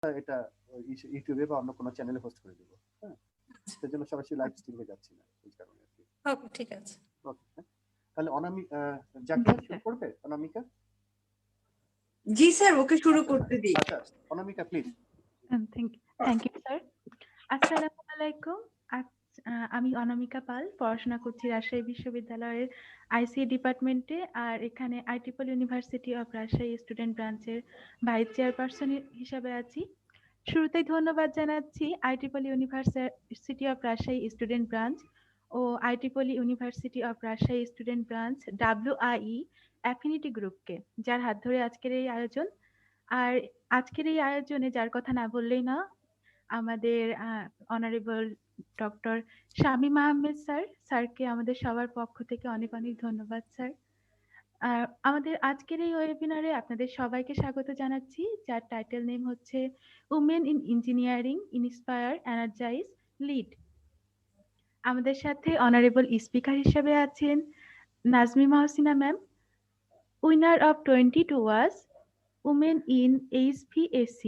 এটা ইউটিউবে বা অন্য কোনো চ্যানেলে হোস্ট করে দেব। হ্যাঁ, সেজন্য সরাসরি লাইভ স্ট্রিমে যাচ্ছি না এই কারণে আর কি। ওকে, ঠিক আছে। ওকে, তাহলে জাকিয়া শুরু করবে? অনামিকা? জি স্যার, ওকে শুরু করতে দিই। আচ্ছা, Anamika please. Thank you sir. আসসালামু আলাইকুম। আমি অনামিকা পাল, পড়াশোনা করছি রাজশাহী বিশ্ববিদ্যালয়ের আইসি ডিপার্টমেন্টে, আর এখানে IEEE university of Rajshahi student ব্রাঞ্চের ভাইস চেয়ারপারসন হিসাবে আছি। শুরুতেই ধন্যবাদ জানাচ্ছি IEEE university of Rajshahi student branch ও IEEE university of Rajshahi student branch WIE affinity গ্রুপকে, যার হাত ধরে আজকের এই আয়োজন। আর আজকের এই আয়োজনে যার কথা না বললেই না, আমাদের অনারেবল ডক্টর শামীম আহমেদ স্যারকে আমাদের সবার পক্ষ থেকে অনেক অনেক ধন্যবাদ স্যার। আমাদের আজকের এই ওয়েবিনারে আপনাদের সবাইকে স্বাগত জানাচ্ছি, যার টাইটেল নেম হচ্ছে women in engineering inspire energise lead. আমাদের সাথে অনারেবল স্পিকার হিসেবে আছেন Nazmi Mohsina ma'am, winner of 22 was women in HVAC।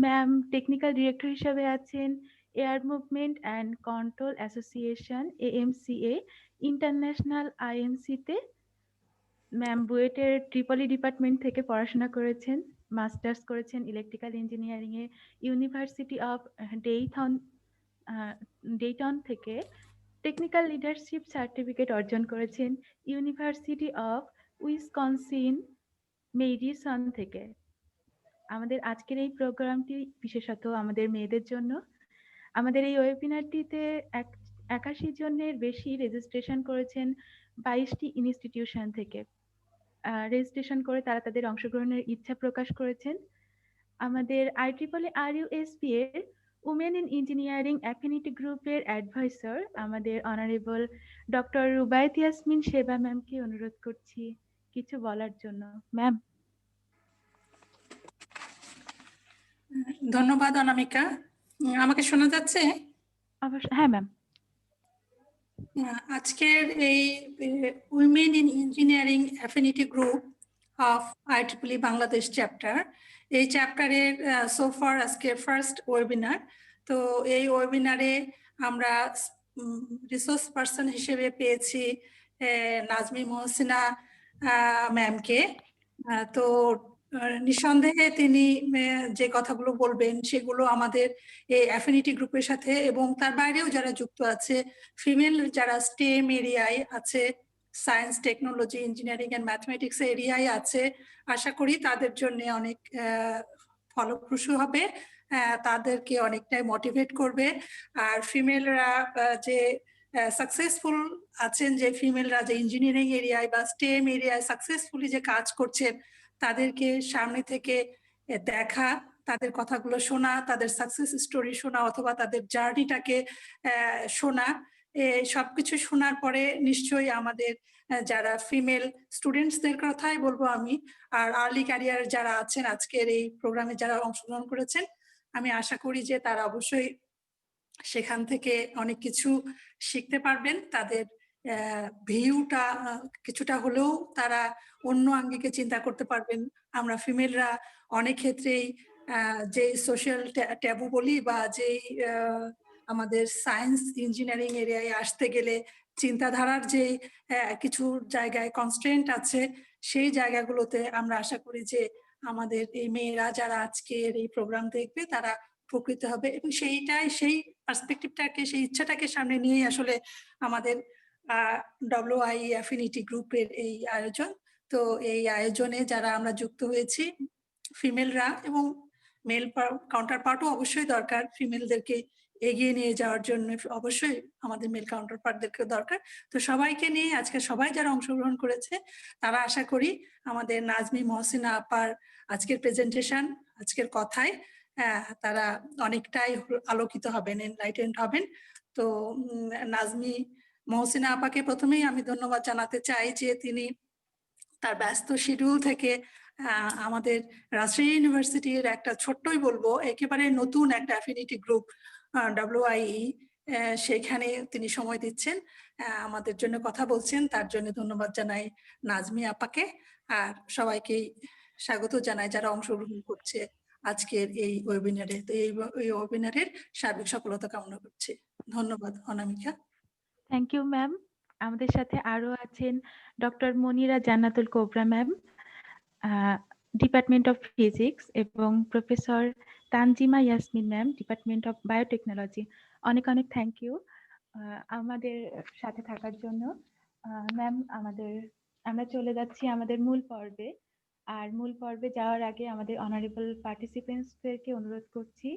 Ma'am technical director হিসেবে আছেন air movement and control association AMCA international INC-তে। ম্যাম বুয়েটের ট্রিপলি ডিপার্টমেন্ট থেকে পড়াশোনা করেছেন, মাস্টার্স করেছেন ইলেকট্রিক্যাল ইঞ্জিনিয়ারিং এ ইউনিভার্সিটি অফ ডেইটন থেকে, টেকনিক্যাল লিডারশিপ সার্টিফিকেট অর্জন করেছেন ইউনিভার্সিটি অফ উইসকনসিন মেডিসন থেকে। আমাদের আজকের এই প্রোগ্রামটি বিশেষত আমাদের মেয়েদের জন্য। আমাদের এই ওয়েবিনারটিতে 81 জনের বেশি রেজিস্ট্রেশন করেছেন 22টি ইনস্টিটিউশন থেকে। রেজিস্ট্রেশন করে তারা তাদের অংশগ্রহণের ইচ্ছা প্রকাশ করেছেন। আমাদের IEEE RUSB এর উমেন ইন ইঞ্জিনিয়ারিং অ্যাফিনিটি গ্রুপের অ্যাডভাইসর আমাদের অনারেবল ডক্টর রুবায়েত ইয়াসমিন সেবা ম্যামকে অনুরোধ করছি কিছু বলার জন্য। ম্যাম। ধন্যবাদ অনামিকা। আমাকে শোনা যাচ্ছে? হ্যাঁ ম্যাম। আজকের এই women in engineering affinity group of IEEE Bangladesh chapter, এই চ্যাপ্টারের সোফার আজকে ফার্স্ট ওয়েবিনার। তো এই ওয়েবিনারে আমরা রিসোর্স পার্সন হিসেবে পেয়েছি নাজমি মহসিনা ম্যামকে। তো নিঃসন্দেহে তিনি যে কথাগুলো বলবেন সেগুলো আমাদের এই অ্যাফিনিটি গ্রুপের সাথে এবং তার বাইরেও যারা যুক্ত আছে, ফিমেল যারা স্টেম এরিয়ায় আছে, science technology engineering and mathematics এরিয়ায় আছে, আশা করি তাদের জন্য অনেক ফলপ্রসূ হবে, তাদেরকে অনেকটাই মোটিভেট করবে। আর ফিমেলরা যে সাকসেসফুল আছেন, যে ফিমেলরা যে ইঞ্জিনিয়ারিং এরিয়ায় বা স্টেম এরিয়ায় সাকসেসফুলি যে কাজ করছেন, তাদেরকে সামনে থেকে দেখা, তাদের কথাগুলো শোনা, তাদের সাকসেস স্টোরি শোনা অথবা তাদের জার্নিটাকে শোনা, সবকিছু শোনার পরে নিশ্চয়ই আমাদের যারা ফিমেল স্টুডেন্টসদের কথাই বলবো আমি, আর আর্লি ক্যারিয়ার যারা আছেন আজকের এই প্রোগ্রামে যারা অংশগ্রহণ করেছেন, আমি আশা করি যে তারা অবশ্যই সেখান থেকে অনেক কিছু শিখতে পারবেন। তাদের ভিউটা কিছুটা হলেও তারা অন্য আঙ্গিকে চিন্তা করতে পারবেন। আমরা ফিমেলরা অনেক ক্ষেত্রেই যে সোশ্যাল ট্যাবু বলি বা যেই আমাদের সায়েন্স ইঞ্জিনিয়ারিং এরিয়ায় আসতে গেলে চিন্তাধারার যে কিছু জায়গায় কনস্ট্রেন্ট আছে, সেই জায়গাগুলোতে আমরা আশা করি যে আমাদের এই মেয়েরা যারা আজকের এই প্রোগ্রাম দেখবে তারা উপকৃত হবে। এবং সেই পার্সপেক্টিভটাকে, সেই ইচ্ছাটাকে সামনে নিয়েই আসলে আমাদের WIE অ্যাফিনিটি গ্রুপের এই আয়োজন। তো এই আয়োজনে যারা আমরা যুক্ত হয়েছি ফিমেলরা, এবং মেল কাউন্টার পার্টও অবশ্যই দরকার, ফিমেলদেরকে এগিয়ে নিয়ে যাওয়ার জন্য অবশ্যই আমাদের মেল কাউন্টার পার্টদেরকে দরকার। তো সবাইকে নিয়ে আজকে সবাই যারা অংশগ্রহণ করেছে তারা আশা করি আমাদের নাজমি মহসিনা আপার আজকের প্রেজেন্টেশন, আজকের কথায় তারা অনেকটাই আলোকিত হবেন, এনলাইটেন্ড হবেন। তো নাজমি মহসিনা আপাকে প্রথমেই আমি ধন্যবাদ জানাতে চাই যে তিনি তার ব্যস্ত শিডিউল থেকে আমাদের রাজশাহী ইউনিভার্সিটির একটা ছোট্টই বলবো একেবারে নতুন একটা অ্যাফিনিটি গ্রুপ WIE, সেখানে তিনি সময় দিচ্ছেন, আমাদের জন্য কথা বলছেন। তার জন্য ধন্যবাদ জানাই নাজমি আপাকে, আর সবাইকে স্বাগত জানাই যারা অংশগ্রহণ করছে আজকের এই ওয়েবিনারে। তো এই ওয়েবিনারের সার্বিক সফলতা কামনা করছি। ধন্যবাদ অনামিকা। Thank you ma'am. আমাদের সাথে আরো আছেন doctor Monira Jannatul Kobra ma'am, department of physics, এবং professor Tanzima Yasmin ma'am, department of biotechnology. অনেক অনেক থ্যাংক ইউ আমাদের সাথে থাকার জন্য। ম্যাম, আমরা চলে যাচ্ছি আমাদের মূল পর্বে। আর মূল পর্বে যাওয়ার আগে আমাদের অনারেবল পার্টিসিপেন্টসদেরকে অনুরোধ করছি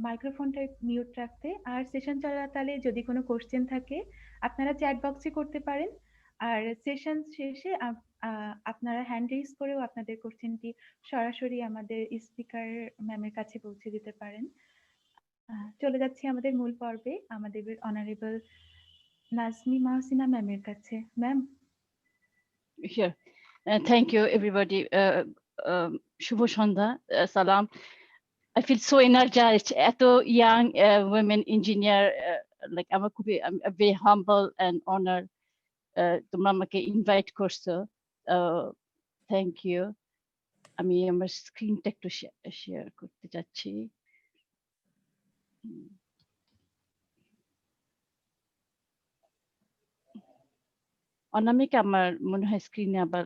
মাইক্রোফোনটা মিউট রাখতে। আর সেশন চলাকালে যদি কোনো কোশ্চেন থাকে আপনারা চ্যাট বক্সে করতে পারেন। আর সেশন শেষে আপনারা হ্যান্ড রেইজ করেও আপনাদের কোশ্চেনটি সরাসরি আমাদের স্পিকার ম্যামের কাছে পৌঁছে দিতে পারেন। চলে যাচ্ছি আমাদের মূল পর্বে আমাদের অনারেবল নাজমি মহসিনা ম্যামের কাছে। Ma'am. Here. Thank you, everybody. Shubho Shanda, salam. I feel so energized. Eto young women engineer, like I'm very humble and honored. Tomra amake invite korso. Thank you. Ami amar screen টা একটু share করতে যাচ্ছি। অনামিকা আমার মনে হয় স্ক্রিনে আবার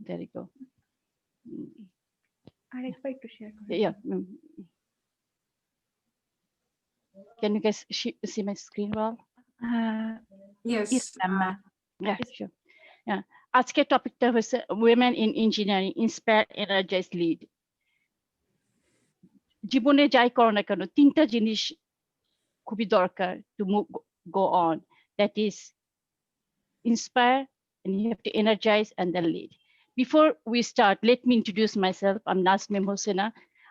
there you go. আরেকবার একটু শেয়ার করুন। Yeah. Can you guys see my screen well? Yes. Yeah, sure. Yeah. আজকের টপিকটা হচ্ছে women in engineering inspire, energize, lead. জীবনে যাই করো না কেন তিনটা জিনিস খুবই দরকার to go on. That is inspire, and you have to energize and then lead. Before we start, let me introduce myself. I'm Nazme Mohsina.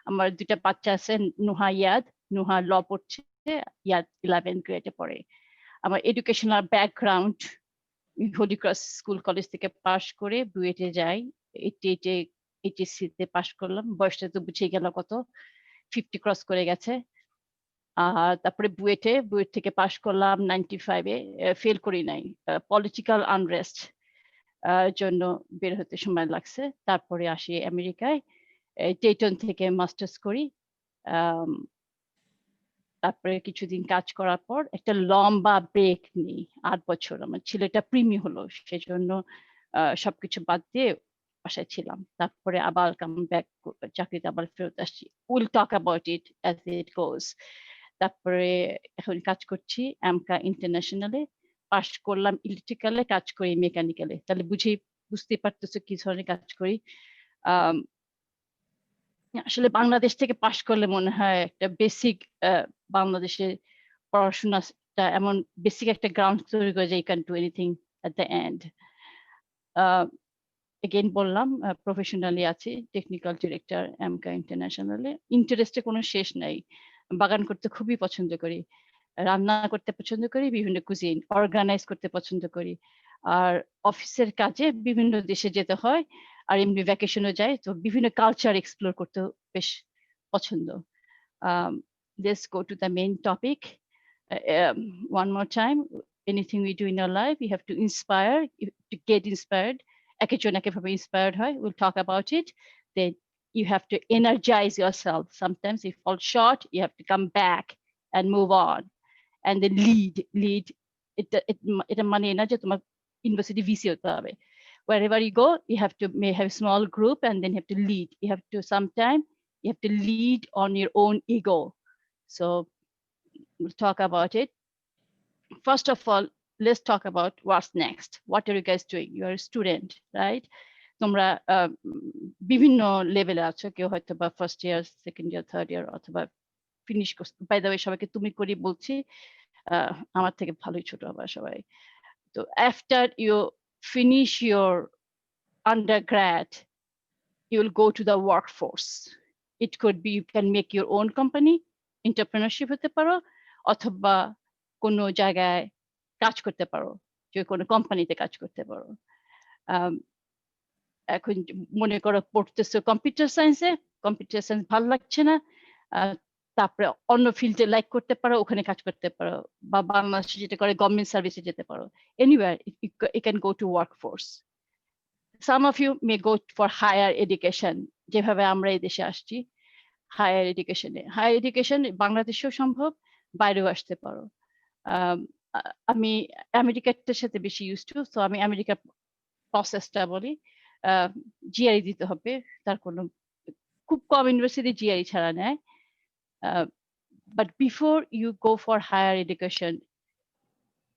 আমার দুইটা বাচ্চা আছে, নুহা ইয়াদ। নুহা ল পড়ছে, ইয়াদ 11 গ্রেডে পড়ে। আমার educational background, holy cross school college থেকে পাশ করে বুয়েটে যাই। 88 তে পাশ করলাম। বয়সটা তো বুঝে গেল কত, 50 ক্রস করে গেছে। আর তারপরে বুয়েট থেকে পাশ করলাম 95-এ, ফেল করি নাই, পলিটিক্যাল আনরেস্ট জন্য বের হতে সময় লাগছে। তারপরে আসি আমেরিকায়, ডেটন থেকে মাস্টার্স করি। তারপরে কিছুদিন কাজ করার পর একটা লম্বা ব্রেক নিই, 8 বছর। আমার ছেলেটা প্রিমি হলো, সেজন্য সবকিছু বাদ দিয়ে বাসায় ছিলাম। তারপরে আবার কাম ব্যাক, চাকরিতে আবার ফেরত আসছি। Will talk about it as it goes. তারপরে এখন কাজ করছি AMCA ইন্টারন্যাশনালে, পাশ করলাম ইলেকট্রিক্যালে, কাজ করি মেকানিক্যালে। তাহলে বুঝতে পারতেছো কি ধরনের কাজ করি। আসলে বাংলাদেশ থেকে পাশ করলে মনে হয় একটা বেসিক, বাংলাদেশের পড়াশোনাটা এমন বেসিক একটা গ্রাউন্ড তৈরি করে যে you can do anything at the end. Again বললাম প্রফেশনালি আছি, টেকনিক্যাল ডিরেক্টর AMCA ইন্টারন্যাশনালে। ইন্টারেস্টে কোনো শেষ নাই। বাগান করতে খুবই পছন্দ করি, রান্না করতে পছন্দ করি, বিভিন্ন কুজিন অর্গানাইজ করতে পছন্দ করি। আর অফিসের কাজে বিভিন্ন দেশে যেতে হয়, আর এমনি ভ্যাকেশনও যাই, তো বিভিন্ন কালচার এক্সপ্লোর করতে বেশ পছন্দ। Let's go to the main topic. One more time, anything we do in our life, we have to inspire, to get inspired. একজন একেভাবে inspired হয়, we'll talk about it. Then you have to energize yourself. Sometimes you fall short, you have to come back and move on. And then lead. এটা মানে না যে তোমার university VC হতে হবে। Wherever you go, you have to may have a small group and then you have to lead. You have to sometimes you have to lead on your own ego. So we'll talk about it. First of all, let's talk about what's next. What are you guys doing? You are a student, right? তোমরা বিভিন্ন লেভেলে আছো, কেউ হয়তো বা first year, second year, third year, অথবা finish করছো। By the way সবাইকে তুমি করি বলছি, আমার থেকে ভালোই ছোট আবার সবাই। তো after you finish your undergrad, you will go to the workforce. It could be you can make your own company, entrepreneurship হতে পারো, অথবা কোনো জায়গায় কাজ করতে পারো, যে কোনো কোম্পানিতে কাজ করতে পারো। এখন মনে করো পড়তেছো কম্পিউটার সায়েন্স ভালো লাগছে না, তারপরে অন্য ফিল্ডে লাইক করতে পারো, ওখানে কাজ করতে পারো, বা বাংলাদেশে যেটা করে গভর্নমেন্ট সার্ভিসে যেতে পারো। Anywhere you can go to workforce. Some of you may go for higher education, যেভাবে আমরা এই দেশে আসছি। হায়ার এডুকেশন বাংলাদেশেও সম্ভব, বাইরেও আসতে পারো। আমি আমেরিকার সাথে বেশি ইউজ টু, তো আমি আমেরিকার প্রসেসটা বলি। জিআরই দিতে হবে, তার কোনো খুব কম ইউনিভার্সিটি জিআরই ছাড়া নেয়। But before you go for higher education,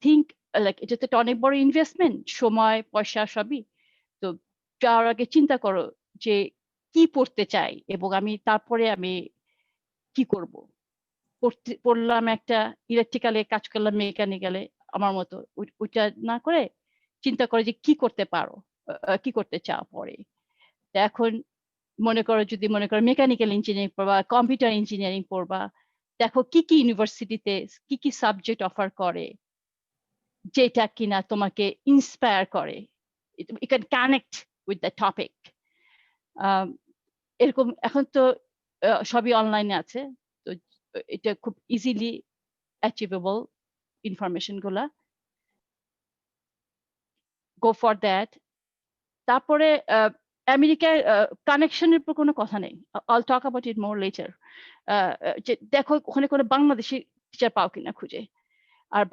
think like এটা তো অনেক বড় ইনভেস্টমেন্ট, সময় পয়সা সবই। তো যাওয়ার আগে চিন্তা করো যে কি পড়তে চাই এবং তারপরে আমি কি করব। পড়লাম একটা ইলেকট্রিক্যালে, কাজ করলাম মেকানিক্যালে, আমার মতো ওইটা না করে চিন্তা করে যে কি করতে পারো, কি করতে চাও পরে। এখন মনে করো মেকানিক্যাল ইঞ্জিনিয়ারিং পড়বা, কম্পিউটার ইঞ্জিনিয়ারিং পড়বা, দেখো কি কি ইউনিভার্সিটিতে কি কি সাবজেক্ট অফার করে যেটা কিনা তোমাকে ইন্সপায়ার করে, you can connect with the topic. এরকম এখন তো সবই অনলাইনে আছে, তো এটা খুব ইজিলি অ্যাচিভেবল ইনফরমেশন গুলা। Go for that. তারপরে আমেরিকার কানেকশনের উপর কোনো কথা নেই, আইল টক অ্যাবাউট ইট মোর লেটার। দেখো ওখানে কোনো বাংলাদেশি টিচার পাও কিনা খুঁজে। আর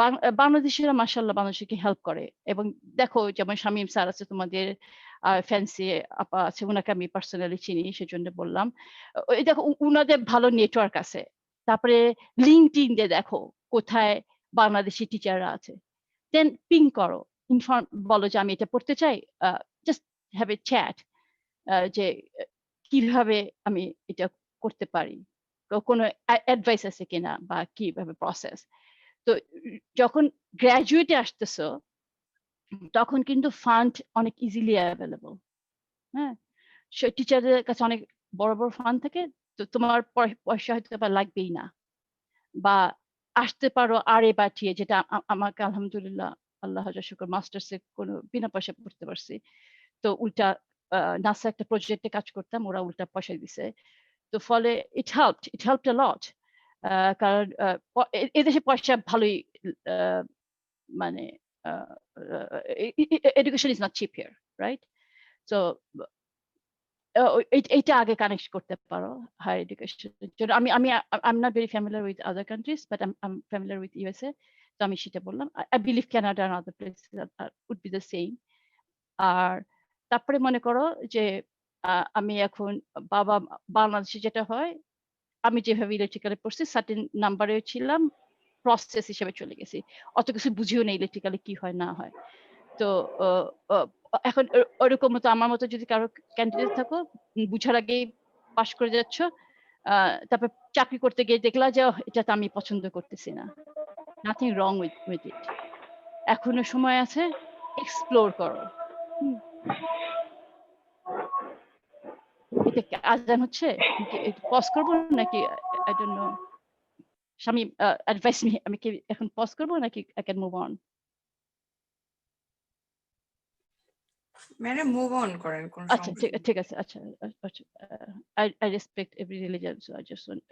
বাংলাদেশিরা মাশাআল্লাহ বাংলাদেশিকে হেল্প করে। এবং দেখো যেমন শামীম স্যার আছে তোমাদের, ফ্যান্সি আপা আছে, ওনাকে আমি পার্সোনালি চিনি সেজন্য বললাম। ওই দেখো উনাদের ভালো নেটওয়ার্ক আছে। তারপরে লিঙ্কডইন দিয়ে দেখো কোথায় বাংলাদেশি টিচাররা আছে, দেন পিং করো, বলো যে আমি এটা পড়তে চাই, জাস্ট হ্যাভ এ চ্যাট যে কিভাবে আমি এটা করতে পারি, কোনো অ্যাডভাইস আছে কিনা বা কিভাবে প্রসেস। তো যখন গ্র্যাজুয়েটে আসতেছো তখন কিন্তু ফান্ড অনেক ইজিলি অ্যাভেলেবল। হ্যাঁ, টিচারদের কাছে অনেক বড় বড় ফান্ড থাকে, তো তোমার পয়সা হয়তো বা লাগবেই না, বা আসতে পারো আরে বাটিয়ে, যেটা আমাকে আলহামদুলিল্লাহ আল্লাহ হাজার শুকর মাস্টার্সে কোনো বিনা পয়সা পড়তে পারছি। তো উল্টা নাসা একটা প্রজেক্টে কাজ করতাম, ওরা উল্টা পয়সা দিছে। তো ফলে ইট হেল্পড আ লট। কারণ এদেশে পয়সা ভালোই, মানে education is not cheap here, right? So এইটা আগে কানেক্ট করতে পারো হায়ার এডুকেশনের জন্য। I'm not very familiar with other countries, but I'm familiar with USA. তো আমি সেটা বললাম। I believe Canada and other places would be the same. আর তারপরে মনে করো যে আমি এখন বাংলাদেশে যেটা হয়, আমি যেভাবে ইলেকট্রিক্যালে পড়ছি সার্টেন নাম্বারে ছিলাম, প্রসেস হিসেবে চলে গেছি, অত কিছু বুঝিও না ইলেকট্রিক্যালে কি হয় না হয়। তো এখন ওরকম মতো আমার মতো যদি কারো ক্যান্ডিডেট থাকো, বুঝার আগেই পাশ করে যাচ্ছ, তারপর চাকরি করতে গিয়ে দেখলা যে এটা তো আমি পছন্দ করতেছি না, নাথিং রং উইথ ইট। এখনো সময় আছে, এক্সপ্লোর করো। এটা আজান হচ্ছে, পজ করবো নাকি? I don't know. Shamim, advice me, আমি কি এখন পজ করবো নাকি I can move on? Madam move on করেন, কোন আচ্ছা সমস্যা নেই। ঠিক আছে। আচ্ছা, I respect every religion, so I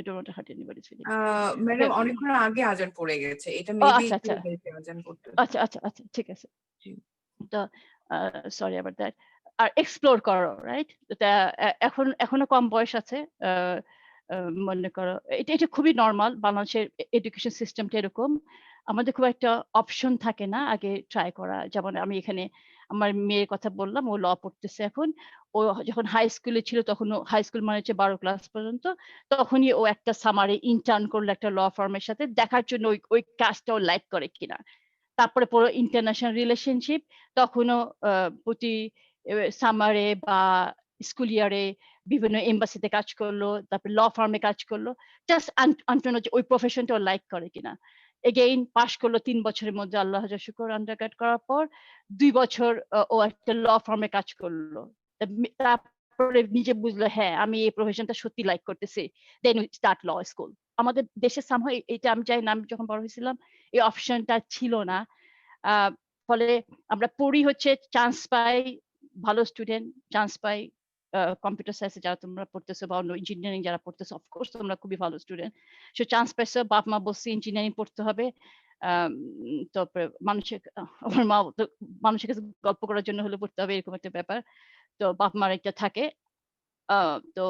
don't want to hurt anybody's feeling. Madam অনেকক্ষণ আগে আজান পড়ে গেছে, এটা ও মেবি আচ্ছা আজান করতে। আচ্ছা ঠিক আছে। জি। তো সরি অ্যাবাউট দ্যাট। আর এক্সপ্লোর করো, রাইট? এখনো কম বয়স আছে। মনে করো এটা খুবই নর্মাল, বাংলাদেশের এডুকেশন সিস্টেমটা এরকম। আমাদের খুব একটা অপশন থাকে না আগে ট্রাই করা। যেমন আমি এখানে আমার মেয়ের কথা বললাম, ও ল পড়তেছে এখন। ও যখন হাই স্কুলে ছিল, তখন হাই স্কুল মানে হচ্ছে 12 ক্লাস পর্যন্ত, তখনই ও একটা সামারে ইন্টার্ন করলো একটা ল ফার্মের সাথে, দেখার জন্য ওই কাজটা ও লাইক করে কিনা। তারপরে পুরো ইন্টারন্যাশনাল রিলেশনশিপ, তখনও প্রতি সামারে বা স্কুল ইয়ারে বিভিন্ন এম্বাসিতে কাজ করলো, তারপর ল ফার্মে কাজ করলো, জাস্ট আন্টানো যে ওই প্রফেশনটা লাইক করে কিনা। এগেইন পাশ করলো 3 বছরের মধ্যে, আল্লাহ হাজার শুকর, আন্ডারগ্রেড করার পর 2 বছর ও একটা ল ফার্মে কাজ করলো। তারপরে নিজে বুঝলো হ্যাঁ আমি এই প্রফেশনটা সত্যি লাইক করতেছি, দেন স্টার্ট ল স্কুল। আমাদের দেশে সামহাও এটা আমি জানি না, আমি যখন বড় হয়েছিলাম এই অপশনটা ছিল না। ফলে আমরা পড়ি হচ্ছে চান্স পাই, ভালো স্টুডেন্ট চান্স পাই। কম্পিউটার সায়েন্সে যারা তোমরা পড়তেছো বা অন্য ইঞ্জিনিয়ারিং যারা পড়তেছো, অফকোর্স তোমরা খুবই ভালো স্টুডেন্ট, সো চান্স পাইছো, বাপ মা বলছে ইঞ্জিনিয়ারিং পড়তে হবে। তারপরে আমার মা মানুষের কাছে গল্প করার জন্য হলে পড়তে হবে, এরকম একটা ব্যাপার। তো বাপ মার একটা থাকে। তো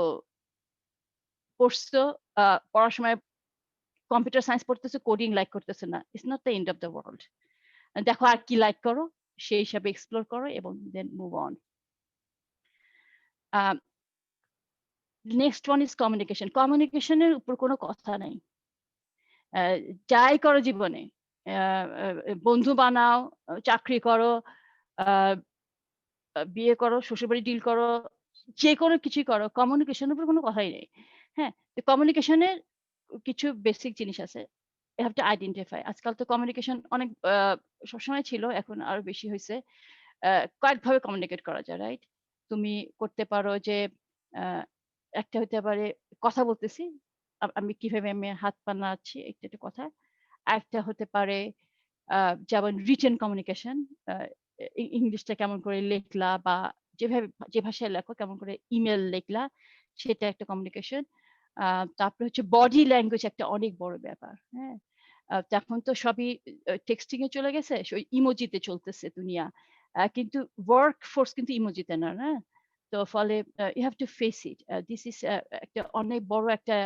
পড়ছো, পড়ার সময় কম্পিউটার সায়েন্স পড়তেছো, কোডিং লাইক করতেছো না, it's not the end of the world. দেখো আর কি লাইক করো, সেই হিসাবে এক্সপ্লোর করো এবং then move on. Next one is communication. কমিউনিকেশনের উপর কোনো কথা নাই। যাই করো জীবনে, বন্ধু বানাও, চাকরি করো, বিয়ে করো, শ্বশুরবাড়ি ডিল করো, যে কোনো কিছুই করো, কমিউনিকেশনের উপর কোনো কথাই নেই। হ্যাঁ, কমিউনিকেশনের কিছু বেসিক জিনিস আছে, you have to identify. আজকাল তো কমিউনিকেশন অনেক সবসময় ছিল, এখন আরো বেশি হয়েছে। কয়েকভাবে কমিউনিকেট করা যায়, রাইট? তুমি করতে পারো যে একটা হতে পারে কথা বলতেছি, আমি কিভাবে আমি হাত পা নাড়াচ্ছি, একটা একটা কথা। আরেকটা হতে পারে যেমন রিটেন কমিউনিকেশন, ইংলিশটা কেমন করে লেখলা, বা যেভাবে যে ভাষায় লেখো কেমন করে ইমেল লেখলা, সেটা একটা কমিউনিকেশন। তারপরে হচ্ছে বডি ল্যাঙ্গুয়েজ একটা অনেক বড় ব্যাপার। হ্যাঁ, এখন তো সবই টেক্সটিং এ চলে গেছে, ইমোজিতে চলতেছে দুনিয়া, কিন্তু ওয়ার্ক ফোর্স কিন্তু ইমোজিতে না, না? তো ফলে you have to face it. This is একটা অনেক বড় একটা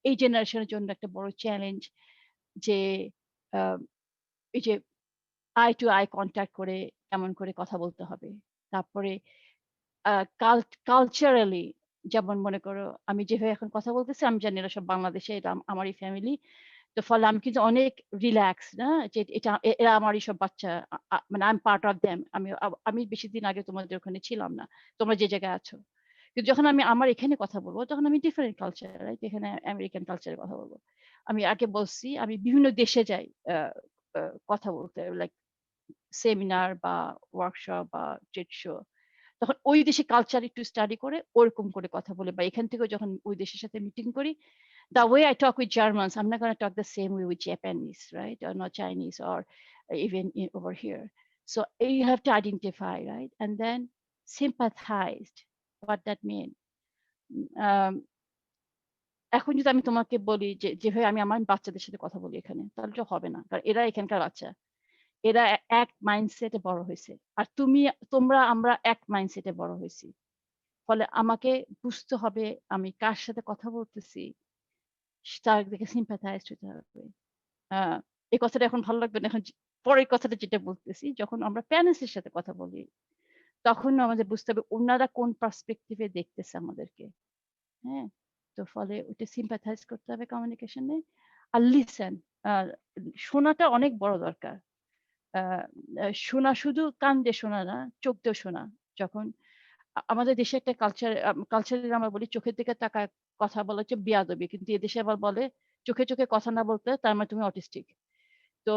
এই জেনারেশনের জন্য একটা বড় চ্যালেঞ্জ, যে এই যে আই টু আই কন্ট্যাক্ট করে কেমন করে কথা বলতে হবে। তারপরে কালচারালি, যেমন মনে করো আমি যেভাবে এখন কথা বলতেছি, আমি জানি এরা সব বাংলাদেশে, এটা আমারই ফ্যামিলি। তো ফলে আমি কিন্তু অনেক রিল্যাক্স, না যে এটা এরা আমারই সব বাচ্চা, মানে I am part of them. আমি বেশি দিন আগে তোমাদের ওখানে ছিলাম না, তোমরা যে জায়গায় আছো। কিন্তু যখন আমি আমার এখানে কথা বলবো, তখন আমি ডিফারেন্ট কালচার, রাইট? এখানে আমেরিকান কালচারে কথা বলবো। আমি আগে বলছি, আমি বিভিন্ন দেশে যাই কথা বলতে, লাইক সেমিনার বা ওয়ার্কশপ বা ট্রেড শো, তখন ওই দেশে কালচার একটু স্টাডি করে ওরকম করে কথা বলে, বা এখান থেকে যখন ওই দেশের সাথে মিটিং করি, the way I talk with Germans, I'm not going to talk the same way with Japanese, right? Or not Chinese, or even over here. So you have to identify, right? And then sympathize, what that mean. এখন যদি আমি তোমাকে বলি যে যেভাবে আমি আমার বাচ্চাদের সাথে কথা বলি এখানে, তাহলে তো হবে না, কারণ এরা এখানকার বাচ্চা, এরা এক মাইন্ডসেটে বড় হয়েছে, আর আমরা এক মাইন্ডসেটে বড় হয়েছি। ফলে আমাকে বুঝতে হবে আমি কার সাথে কথা বলতেছি, তার দিকে সিম্প্যাথাইজ হতে হবে। এই কথাটা এখন ভালো লাগবে না, এখন পরের কথাটা যেটা বলতেছি, যখন আমরা প্যারেন্টসের সাথে কথা বলি, তখন আমাদের বুঝতে হবে ওনারা কোন পার্সপেক্টিভে দেখতেছে আমাদেরকে। হ্যাঁ, তো ফলে ওটা সিম্প্যাথাইজ করতে হবে কমিউনিকেশনে। আর লিসেন, শোনাটা অনেক বড় দরকার। শোনা শুধু কান দিয়ে শোনা না, চোখ দিয়ে শোনা। যখন আমাদের দেশে একটা কালচারে আমরা বলি চোখের দিকে তাকায় কথা বলা হচ্ছে বেয়াদবি, কিন্তু এদেশে আবার বলে চোখে চোখে কথা না বলতে তার মানে তুমি অটিস্টিক। তো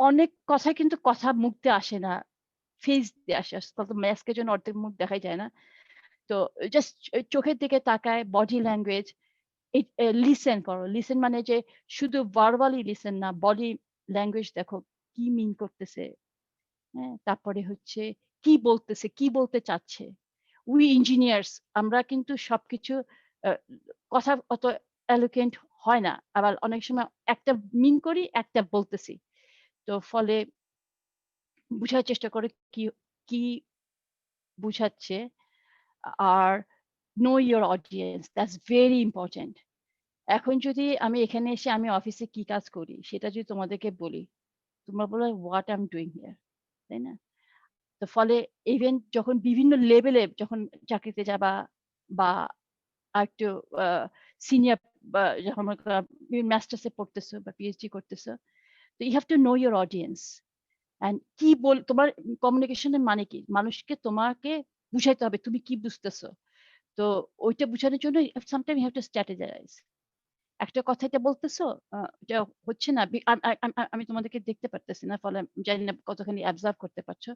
অনেক কথা কিন্তু কথা মুখ দিয়ে আসে না, ফেস দিয়ে আসে। আজকাল তো ম্যাস্কের জন্য অর্ধেক মুখ দেখাই যায় না। তো জাস্ট চোখের দিকে তাকায়, বডি ল্যাঙ্গুয়েজ, লিসেন করো। লিসেন মানে যে শুধু ভার্বালি লিসেন না, বডি ল্যাঙ্গুয়েজ দেখো কি মিন করতেছে। হ্যাঁ, তারপরে হচ্ছে কি বলতেছে, কি বলতে চাচ্ছে। উই ইঞ্জিনিয়ার্স, আমরা কিন্তু সবকিছু কথা অত এলোকেন্ট হয় না, আবার অনেক সময় একটা মিন করি, একটা বলতেছি। তো ফলে বুঝার চেষ্টা করে কি কি বুঝাচ্ছে। আর know your audience, that's very important. এখন যদি আমি এখানে এসে আমি অফিসে কি কাজ করি সেটা যদি তোমাদেরকে বলি, তোমরা বলো what I am doing here, তাই না? তো ফলে ইভেন যখন বিভিন্ন লেভেলে যখন চাকরিতে যাবা, বা একটু সিনিয়র, বা যখন মাস্টার্সে পড়তেছো বা পিএইচডি করতেছো, তো you have to know your audience. And কি তোমার কমিউনিকেশনের মানে কি, মানুষকে তোমাকে বুঝাইতে হবে তুমি কি বুঝতেছো। তো ওইটা বুঝানোর জন্য সামটাইম ইউ হ্যাভ টু স্ট্র্যাটেজাইজ। একটা কথা এটা বলতেছো, এটা হচ্ছে না, আমি তোমাদেরকে দেখতে পারতেছি না, ফলে জানি না কতখানি অ্যাবজার্ভ করতে পারছো।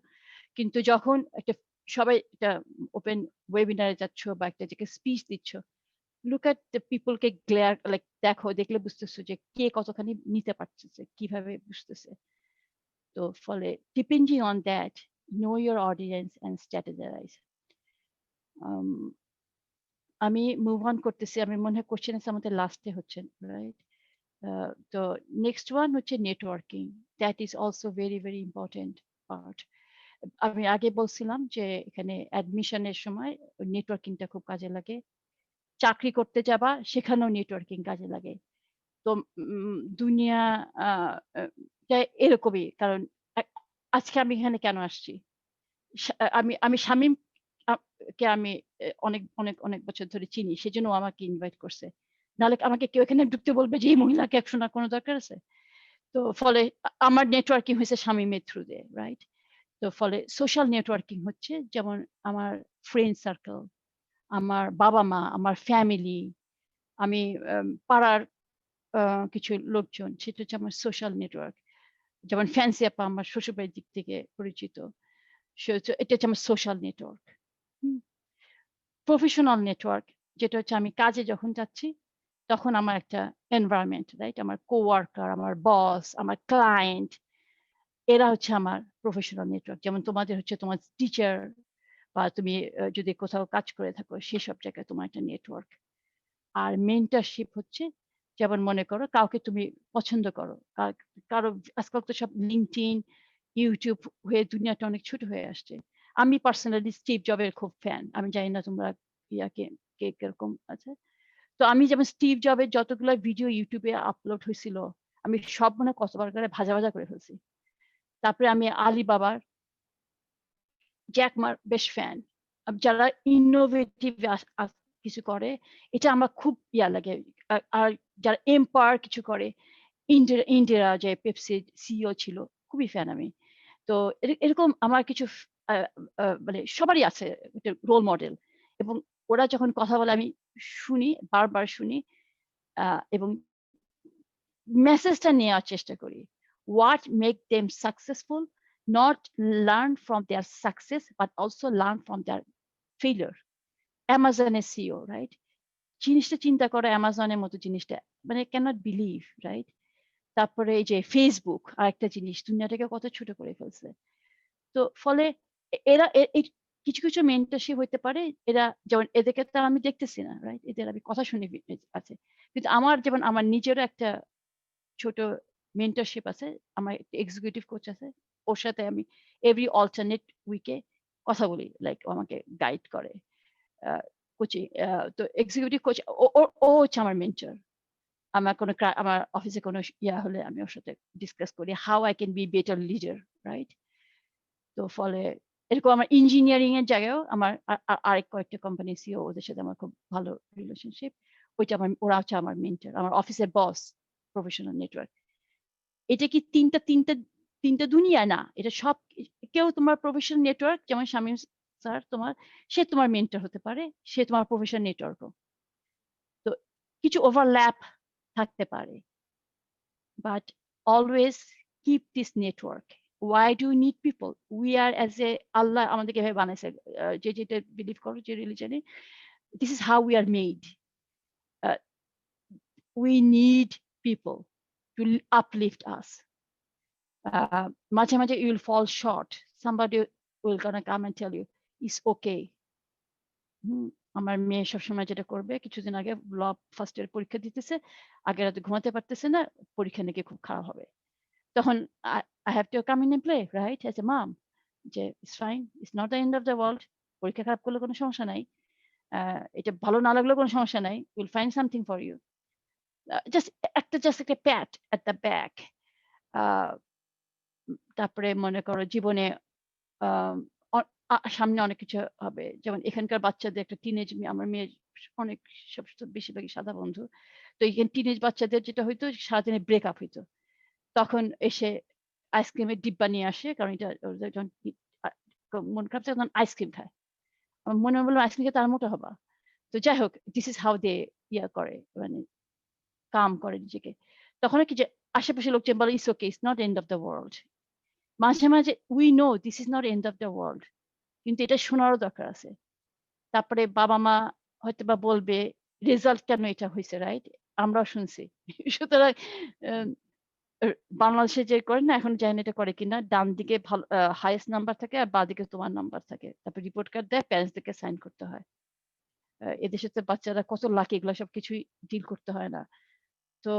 কিন্তু যখন একটা সবাই একটা ওপেন ওয়েবিনারে যাচ্ছ বা একটা জায়গায় স্পিচ দিচ্ছ, লুক এট দ্য পিপলকে গ্লেয়ার, লাইক দেখো, দেখলে বুঝতেছো যে কে কতখানি নিতে পারতেছে, কিভাবে বুঝতেছে। তো ফলে depending on that, know your audience and strategise. আমি মুভ অন করতেছি, আমি মনে হয় কোশ্চেন আছে আমাদের লাস্টে হচ্ছে, রাইট? তো নেক্সট ওয়ান হচ্ছে networking, that is also very very important part. আমি আগে বলছিলাম যে এখানে অ্যাডমিশনের সময় নেটওয়ার্কিংটা খুব কাজে লাগে। চাকরি করতে যাবা, সেখানেও নেটওয়ার্কিং কাজে লাগে। তো দুনিয়া এরকমই। কারণ আজকে আমি এখানে কেন আসছি, আমি শামীম কে আমি অনেক অনেক অনেক বছর ধরে চিনি, সেজন্য আমাকে ইনভাইট করছে। নাহলে আমাকে কেউ এখানে ঢুকতে বলবে যে এই মহিলাকে শোনার কোনো দরকার আছে? তো ফলে আমার নেটওয়ার্কিং হয়েছে শামীমের থ্রু দিয়ে, রাইট? তো ফলে সোশ্যাল নেটওয়ার্কিং হচ্ছে যেমন আমার ফ্রেন্ড সার্কেল, আমার বাবা মা, আমার ফ্যামিলি, আমি পাড়ার কিছু লোকজন, সেটা হচ্ছে আমার সোশ্যাল নেটওয়ার্ক। যেমন ফ্যান্সি আপা আমার শ্বশুরবাড়ির দিক থেকে পরিচিত, এটা হচ্ছে আমার সোশ্যাল নেটওয়ার্ক। প্রফেশনাল নেটওয়ার্ক যেটা হচ্ছে আমি কাজে যখন যাচ্ছি তখন আমার একটা এনভায়রনমেন্ট, রাইট? আমার কোওয়ার্কার, আমার বস, আমার ক্লায়েন্ট, এরা হচ্ছে আমার প্রফেশনাল নেটওয়ার্ক। যেমন তোমাদের হচ্ছে তোমার টিচার, বা তুমি যদি কোথাও কাজ করে থাকো সেসব জায়গায় তোমার একটা নেটওয়ার্ক। আর মেন্টরশিপ হচ্ছে যেমন মনে করো কাউকে তুমি পছন্দ করো, কারো আজকাল তো সব লিঙ্কডইন, ইউটিউব হয়ে দুনিয়াটা অনেক ছোট হয়ে আসছে। আমি পার্সোনালি স্টিভ জবের খুব ফ্যান। আমি জানি না তোমরা কে কিরকম আছে। তো আমি যেমন স্টিভ জবের যতগুলো ভিডিও ইউটিউবে আপলোড হয়েছিল আমি সব মনে কতবার করে ভাজা ভাজা করে ফেলছি। তারপরে আমি আলিবাবার, জ্যাক মার বেশ ফ্যান। যারা ইনোভেটিভ কিছু করে এটা আমার খুব ইয়া লাগে। আর যারা এম্পায়ার কিছু করে, ইন্ডিয়া যে পেপসির সিইও ছিল, খুবই ফ্যান আমি। তো এরকম আমার কিছু মানে সবারই আছে রোল মডেল, এবং ওরা যখন কথা বলে আমি শুনি, বারবার শুনি, এবং মেসেজটা নেওয়ার চেষ্টা করি। What make them successful? Not learn from their success, but also learn from their failure. অ্যামাজনের সিও, রাইট? জিনিসটা চিন্তা করো, অ্যামাজনের মতো জিনিসটা মানে ক্যানট বিলিভ, রাইট? তারপরে এই যে ফেসবুক, আরেকটা জিনিস দুনিয়াটাকে কত ছোট করে ফেলছে। তো ফলে এরা কিছু কিছু মেন্টরশিপ হইতে পারে, এরা যেমন এদেরকে তো আমি দেখতেছি না, রাইট? এদের আমি কথা শুনে আছে, কিন্তু আমার যেমন আমার নিজেরও একটা ছোট মেন্টরশিপ আছে, আমার এক্সিকিউটিভ কোচ আছে, ওর সাথে আমি এভরি অল্টারনেট উইকে কথা বলি, লাইক ও আমাকে গাইড করে কোচিং। তো এক্সিকিউটিভ কোচ ও হচ্ছে আমার মেন্টর। আমার কোনো আমার অফিসে কোনো ইয়া হলে আমি ওর সাথে ডিসকাস করি how I can be better leader, right? তো ফলে এরকম আমার ইঞ্জিনিয়ারিং এর জায়গায়ও আমার আরেক কয়েকটা কোম্পানি সিও, ওদের সাথে আমার খুব ভালো রিলেশনশিপ। ওরা হচ্ছে আমার মেন্টর, আমার অফিসের বস, প্রফেশনাল নেটওয়ার্ক। এটা কি তিনটা দুনিয়া না, এটা সব। কেউ তোমার প্রফেশনাল নেটওয়ার্ক, যেমন শামীম স্যার সে তোমার মেন্টর হতে পারে, সে তোমার প্রফেশনাল নেটওয়ার্কও। তো কিছু ওভারল্যাপ থাকতে পারে, but always keep this network. Why do we need people? We are as a আল্লাহ আমাদেরকে এভাবে বানাইছে, যেটা বিলিভ করো যে রিলিজনে, this is how we are made. We need people to uplift us. মাঝে মাঝে you will fall short. Somebody will gonna come and tell you it's okay. আমার মেয়ে সবসময় যেটা করবে, কিছুদিন আগে ল ফার্স্ট ইয়ার পরীক্ষা দিতেছে, আগে রাতে ঘুমাতে পারতেছে না, পরীক্ষা নাকি খুব খারাপ হবে। তখন I have to come in and play, right? As a mom, যে it's fine, it's not the end of the world. পরীক্ষা খারাপ করলে কোনো সমস্যা নাই, এটা ভালো না লাগলেও কোনো সমস্যা নাই, we'll find something for you. Just একটা pat at the back. তারপরে মনে করো জীবনে সামনে অনেক কিছু হবে। যেমন এখানকার বাচ্চাদের একটা টিনেজ, আমার মেয়ে অনেক বেশিরভাগই সাদা বন্ধু, তো এখানে টিনেজ বাচ্চাদের যেটা হইতো সারাদিনে ব্রেকআপ হইতো, তখন এসে আইসক্রিমের ডিব্বা নিয়ে আসে, কারণ এটা যখন মন খারাপ তখন আইসক্রিম খায়। আমার মনে বললো আইসক্রিম খেয়ে তার মোটা হবা। তো যাই হোক, দিস ইজ হাউ দে ইয়া করে, মানে কাম করে নিজেকে। তখন কি যে আশেপাশে লোকজন বলে it's okay, it's not end of the world. মাঝে মাঝে we know this is not end of the world, কিন্তু এটা শোনারও দরকার আছে। তারপরে বাবা মা হয়তো বা বলবে রেজাল্ট কেন এটা হয়েছে, রাইট? আমরাও শুনছি। সুতরাং বাংলাদেশে যে করে না, এখন জানি এটা করে কিনা, ডান দিকে ভালো হাইয়েস্ট নাম্বার থাকে আর বাঁ দিকে তোমার নাম্বার থাকে, তারপর রিপোর্ট কার্ড দেয়, প্যারেন্টসদেরকে সাইন করতে হয়। এদেশে তো বাচ্চারা কত লাকি, এগুলো সব কিছুই ডিল করতে হয় না। তো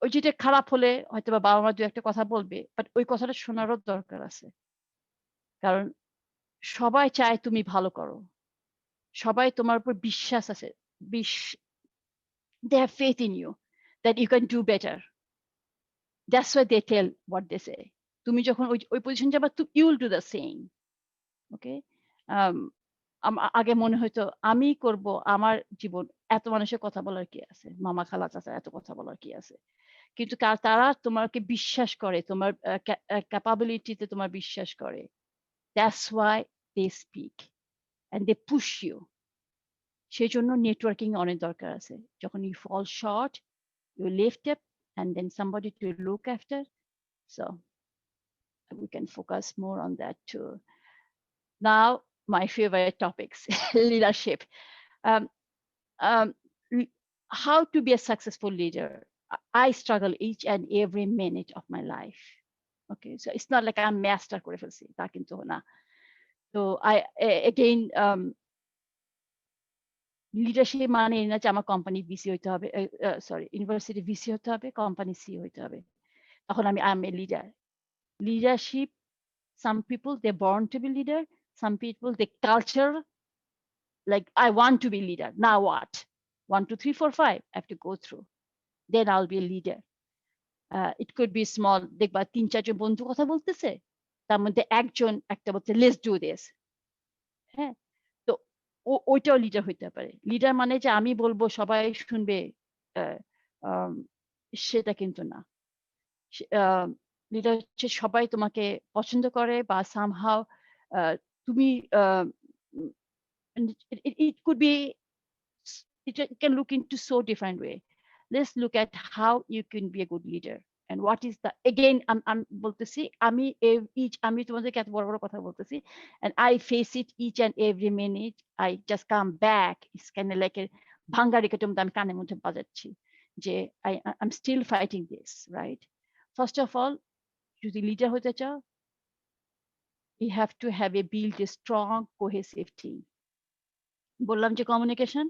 ওই যেটা খারাপ হলে হয়তো বা বাবা মা দু একটা কথা বলবে, বাট ওই কথাটা শোনারও দরকার আছে, কারণ সবাই চায় তুমি ভালো করো, সবাই তোমার উপর বিশ্বাস আছে they have faith in you that you can do better. That's why they tell what they say. তুমি যখন ওই পজিশন যাবা, you will do the same. Okay? আগে মনে হয়তো আমি করব, আমার জীবন, এত মানুষের কথা বলার কি আছে, মামা খালা চাচা এত কথা বলার কি আছে, কিন্তু তারা তোমাকে বিশ্বাস করে, তোমার ক্যাপাবিলিটিতে তোমার বিশ্বাস করে। That's why they speak and they push you. সেই জন্য নেটওয়ার্কিং অনেক দরকার আছে। যখন you fall short, you lift up and then somebody to look after. So we can focus more on that too. Now, my favorite topics, leadership. How to be a successful leader. I struggle each and every minute of my life. Okay, so it's not like I'm master করে ফেলছি, তা কিন্তু না। So I again leadership মানে না যে আমার company VC হইতে হবে, সরি ইউনিভার্সিটি ভিসি হতে হবে, কোম্পানি সি হইতে হবে, তখন আমি I M a leader. Leadership, some people they're born to be leader, some people they culture like I want to be leader. Now what? 1, 2, 3, 4, 5 I have to go through. Then I'll be a leader. It could be small. দেখবা 3-4 জন বন্ধু কথা বলতেছে, তার মধ্যে একজন একটা বলছে let's do this. হ্যাঁ, তো ওইটাও লিডার হইতে পারে। লিডার মানে যে আমি বলবো সবাই শুনবে, সেটা কিন্তু না। লিডার হচ্ছে সবাই তোমাকে পছন্দ করে, বা somehow তুমি it could be, it can look into so different way. Let's look at how you can be a good leader and what is the, again I'm বলতেছি আমি তোমাদেরকে এত বড় বড় কথা বলতেছি and I face it each and every minute. I just come back, it's kind of like a ভাঙ্গা রেখের মধ্যে আমি কানের মধ্যে বাজাচ্ছি যে I'm still fighting this, right? First of all, যদি লিডার হতে চাও, you have to have build a strong cohesive team. বললাম যে communication,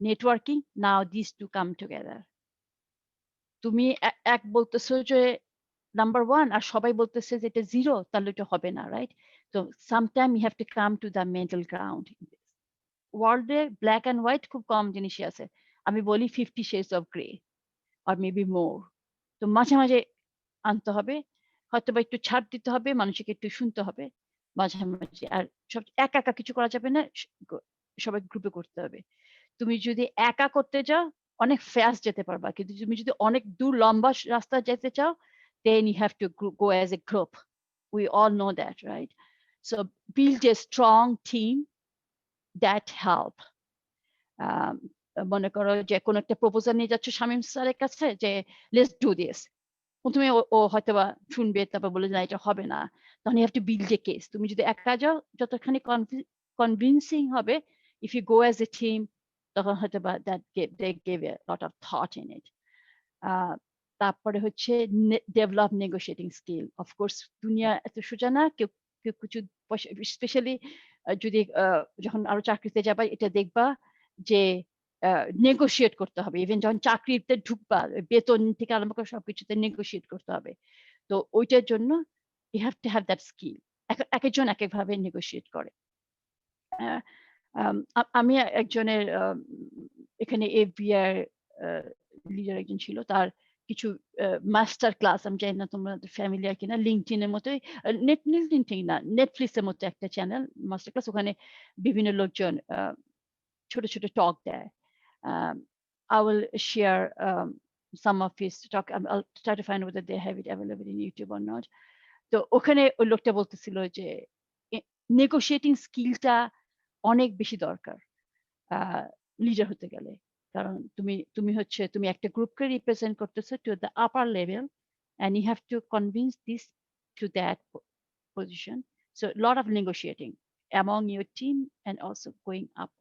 networking, now these two come together. তুমি এক বলতেছো যে নাম্বার 1 আর সবাই বলতেছে যে এটা 0, তাহলে এটা হবে না, রাইট? তো sometime you have to come to the middle ground. ওয়ার্ল্ডে ব্ল্যাক অ্যান্ড হোয়াইট খুব কম জিনিসই আছে, আমি বলি 50 shades of grey or maybe more. তো মাঝে মাঝে আনতে হবে, হয়তো বা একটু ছাড় দিতে হবে, মানুষকে একটু শুনতে হবে মাঝে মাঝে, আর সব একা একা কিছু করা যাবে না, সবাই গ্রুপে করতে হবে। তুমি যদি একা করতে যাও অনেক ফাস্ট যেতে পারবা, কিন্তু তুমি যদি অনেক দূর লম্বা রাস্তা যেতে চাও, then you have to go as a group. We all know that, right? So build a strong team that help. মনে করো যে কোনো একটা প্রপোজাল নিয়ে যাচ্ছ শামীম স্যারের কাছে যে let's do this, প্রথমে ও হয়তো বা শুনবে, তারপর বলে না এটা হবে না, তখন you have to build a case. তুমি যদি একা যাও যতখানি কনভিন্সিং হবে, if you go as a team, তখন হয়তো বা they gave a lot of thought in it. তারপরে হচ্ছে ডেভেলপ নেগোশিয়েটিং স্কিল। অফকোর্স দুনিয়া এত সোজা না, কেউ কিছু স্পেশালি যদি যখন আরো চাকরিতে যাবা, এটা দেখবা যে নেগোশিয়েট করতে হবে। ইভেন যখন চাকরিতে ঢুকবা, বেতন থেকে আরম্ভ করে সবকিছুতে নেগোশিয়েট করতে হবে। তো ওইটার জন্য you have to have that skill. এক একজন এক একভাবে নেগোশিয়েট করে। আমি একজনের এখানে এফবিআই লিডার একজন ছিল, তার কিছু মাস্টার ক্লাস, আমি জানি না তোমরা ফ্যামিলিয়ার কিনা, লিঙ্কডইনের মতোই, লিঙ্কডইন না, নেটফ্লিক্সের মতো একটা চ্যানেল মাস্টার ক্লাস, ওখানে বিভিন্ন লোকজন ছোট ছোট টক দেয়। I will share some of his talk. I'll try to find whether they have it available in YouTube or not. তো ওখানে ওই লোকটা বলতেছিল যে নেগোশিয়েটিং স্কিলটা অনেক বেশি দরকার লিডার হতে গেলে, কারণ তুমি একটা গ্রুপকে রিপ্রেজেন্ট করতেছো to the upper level, and you have to convince this to that position. So a lot of negotiating among your team and also going up.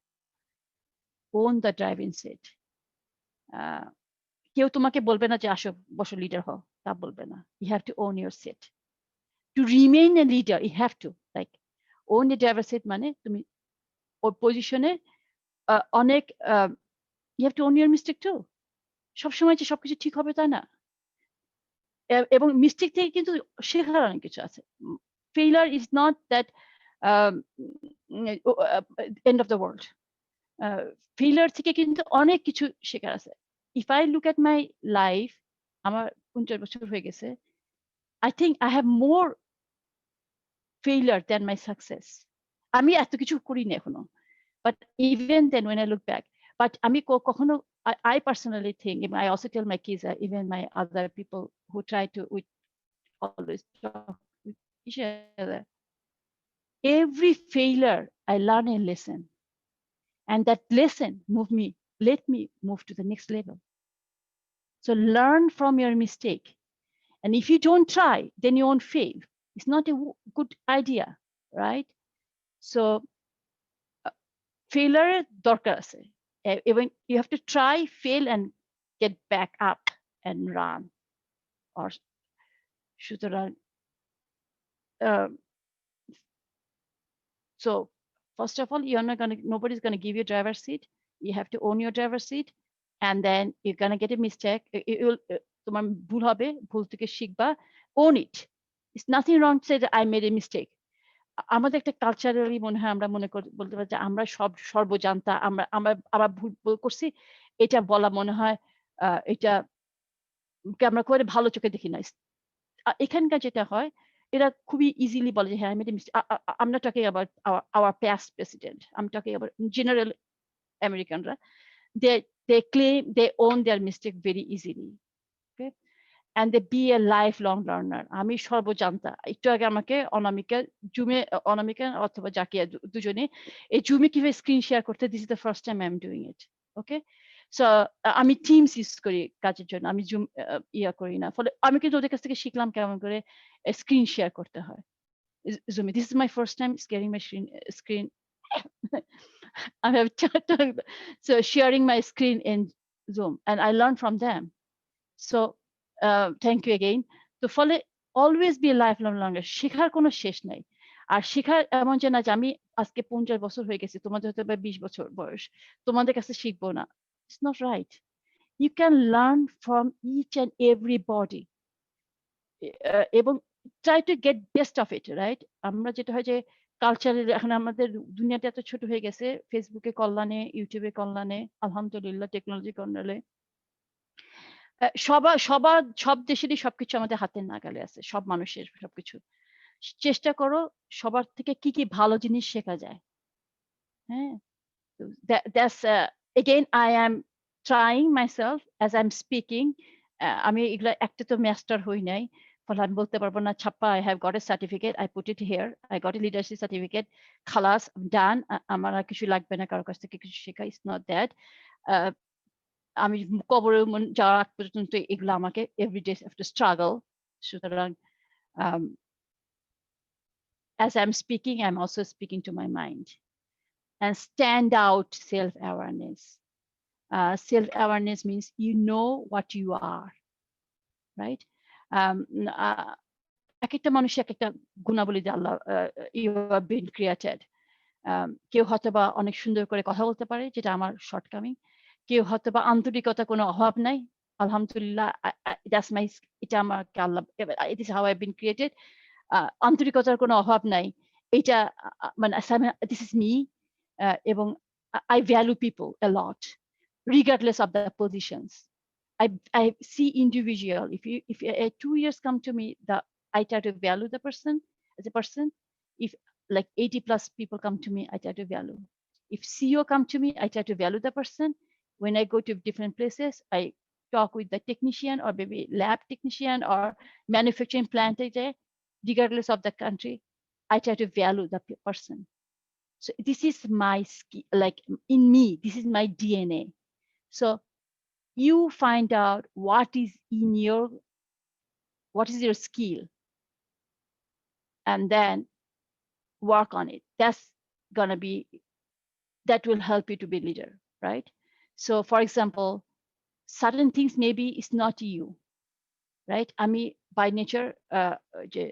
Own the driving seat. কেউ তোমাকে বলবে না যে আসো বসো লিডার হও, তা বলবে না। You have to own your seat. To remain a leader, you have to like own the driver's seat, মানে তুমি ওই পজিশনে অনেক you have to own your mistake too. সবসময় যে সবকিছু ঠিক হবে তা না, এবং মিস্টেক থেকে কিন্তু শেখার অনেক কিছু আছে। Failure is not that end of the world. Failure থেকে কিন্তু অনেক কিছু শেখার আছে। If I look at my life, আমার 50 বছর হয়ে গেছে, I think I have more failure than my success. আমি এত কিছু করিনি এখনো, but even then when I look back, but আমি কখনো I personally think, and I also tell my kids, even my other people who try to always talk with each other, every failure I learn a lesson, and that lesson let me move to the next level. So learn from your mistake, and if you don't try, then you won't fail. It's not a good idea, right? So failure দরকার আছে, even you have to try, fail, and get back up and run. Or সুতরাং so first of all, nobody's gonna give you a driver's seat. You have to own your driver's seat, and then you're gonna get a mistake. তোমার ভুল হবে, ভুল থেকে শিখবা, own it. It's nothing wrong to say that I made a mistake. আমাদের একটা culturally মনে হয় আমরা বলতে পারি যে আমরা সর্বজান্তা, আমরা ভুল করছি, এটা বলা মনে হয় এটা আমরা করে ভালো চোখে দেখি না। এখানকার যেটা হয়, এরা খুবই ইজিলি বলে যে হ্যাঁ, I'm not talking about our past president, I'm talking about general Americanরা, they claim they own their mistake very easily, okay, and they be a lifelong learner. আমি সর্বজান্তা। একটু আগে আমাকে অনামিকা অথবা জাকিয়া দুজনে এই জুমে কিভাবে স্ক্রিন শেয়ার করতে, this is the first time I am doing it, okay. So আমি টিমস ইউজ করি কাজের জন্য, আমি জুম করি না, ফলে আমি কিন্তু ওদের কাছ থেকে শিখলাম কেমন করে স্ক্রিন শেয়ার করতে হয় জুমে। This is my first time sharing my screen I have so sharing my screen in Zoom, and I learned from them. So thank you again. তো ফলে অলওয়েজ বি লাইফলং লার্নার, শেখার কোনো শেষ নাই। আর শেখার এমন যে না যে আমি আজকে 50 বছর হয়ে গেছি, তোমাদের হয়তো 20 বছর বয়স, তোমাদের কাছে শিখবো না, it's not right. You can learn from each and everybody, এবং try to get best of it, right? আমরা যেটা হয় যে কালচারের, এখন আমাদের দুনিয়াটা এত ছোট হয়ে গেছে, ফেসবুকে কল্যাণে, ইউটিউবে কল্যাণে, আলহামদুলিল্লাহ টেকনোলজি কল্যাণে সব দেশেরই সবকিছু আমাদের হাতের নাগালে আছে, সব মানুষের সবকিছু। চেষ্টা করো সবার থেকে কি কি ভালো জিনিস শেখা যায়। হ্যাঁ, that's again I am trying myself as I'm speaking. আমি এগুলা একটা তো মাস্টার হই নাই, ফলে আমি বলতে পারবো না ছাপ্পা I have got a certificate, I put it here, I got a leadership certificate, খালাস, ডান, আমার আর কিছু লাগবে না কারো কাছ থেকে কিছু শেখা। It's not that. আমি কবরে যাওয়ার আগ পর্যন্ত এগুলো আমাকে এভরিডে হ্যাভ টু স্ট্রাগল। সুতরাং as I'm speaking, I'm also speaking to my mind. And stand out self-awareness. Self-awareness means you know what you are, right? এক একটা মানুষের এক একটা গুণাবলী দিয়ে আল্লাহ you have been created. কেউ হয়তো বা অনেক সুন্দর করে কথা বলতে পারে, যেটা আমার শর্টকামিং। কেউ হয়তো বা আন্তরিকতা কোনো অভাব নাই, আলহামদুলিল্লাহ, দ্যাটস মাই, এটা আমাকে Allah, it is how I been created. আন্তরিকতার কোনো অভাব নাই, এটা মানে দিস ইজ মি। এবং I value people a lot, regardless of the positions. I see individual. If 2 years come to me, I try to value the person as a person. If like 80+ people come to me, I try to value. If CEO come to me, I try to value the person. When I go to different places, I talk with the technician or maybe lab technician or manufacturing plant, regardless of the country, I try to value the person. So this is my skill, like in me, this is my DNA. So you find out what is your skill, and then work on it. That will help you to be a leader, right? So for example, certain things maybe it's not you, right? আমি by nature যে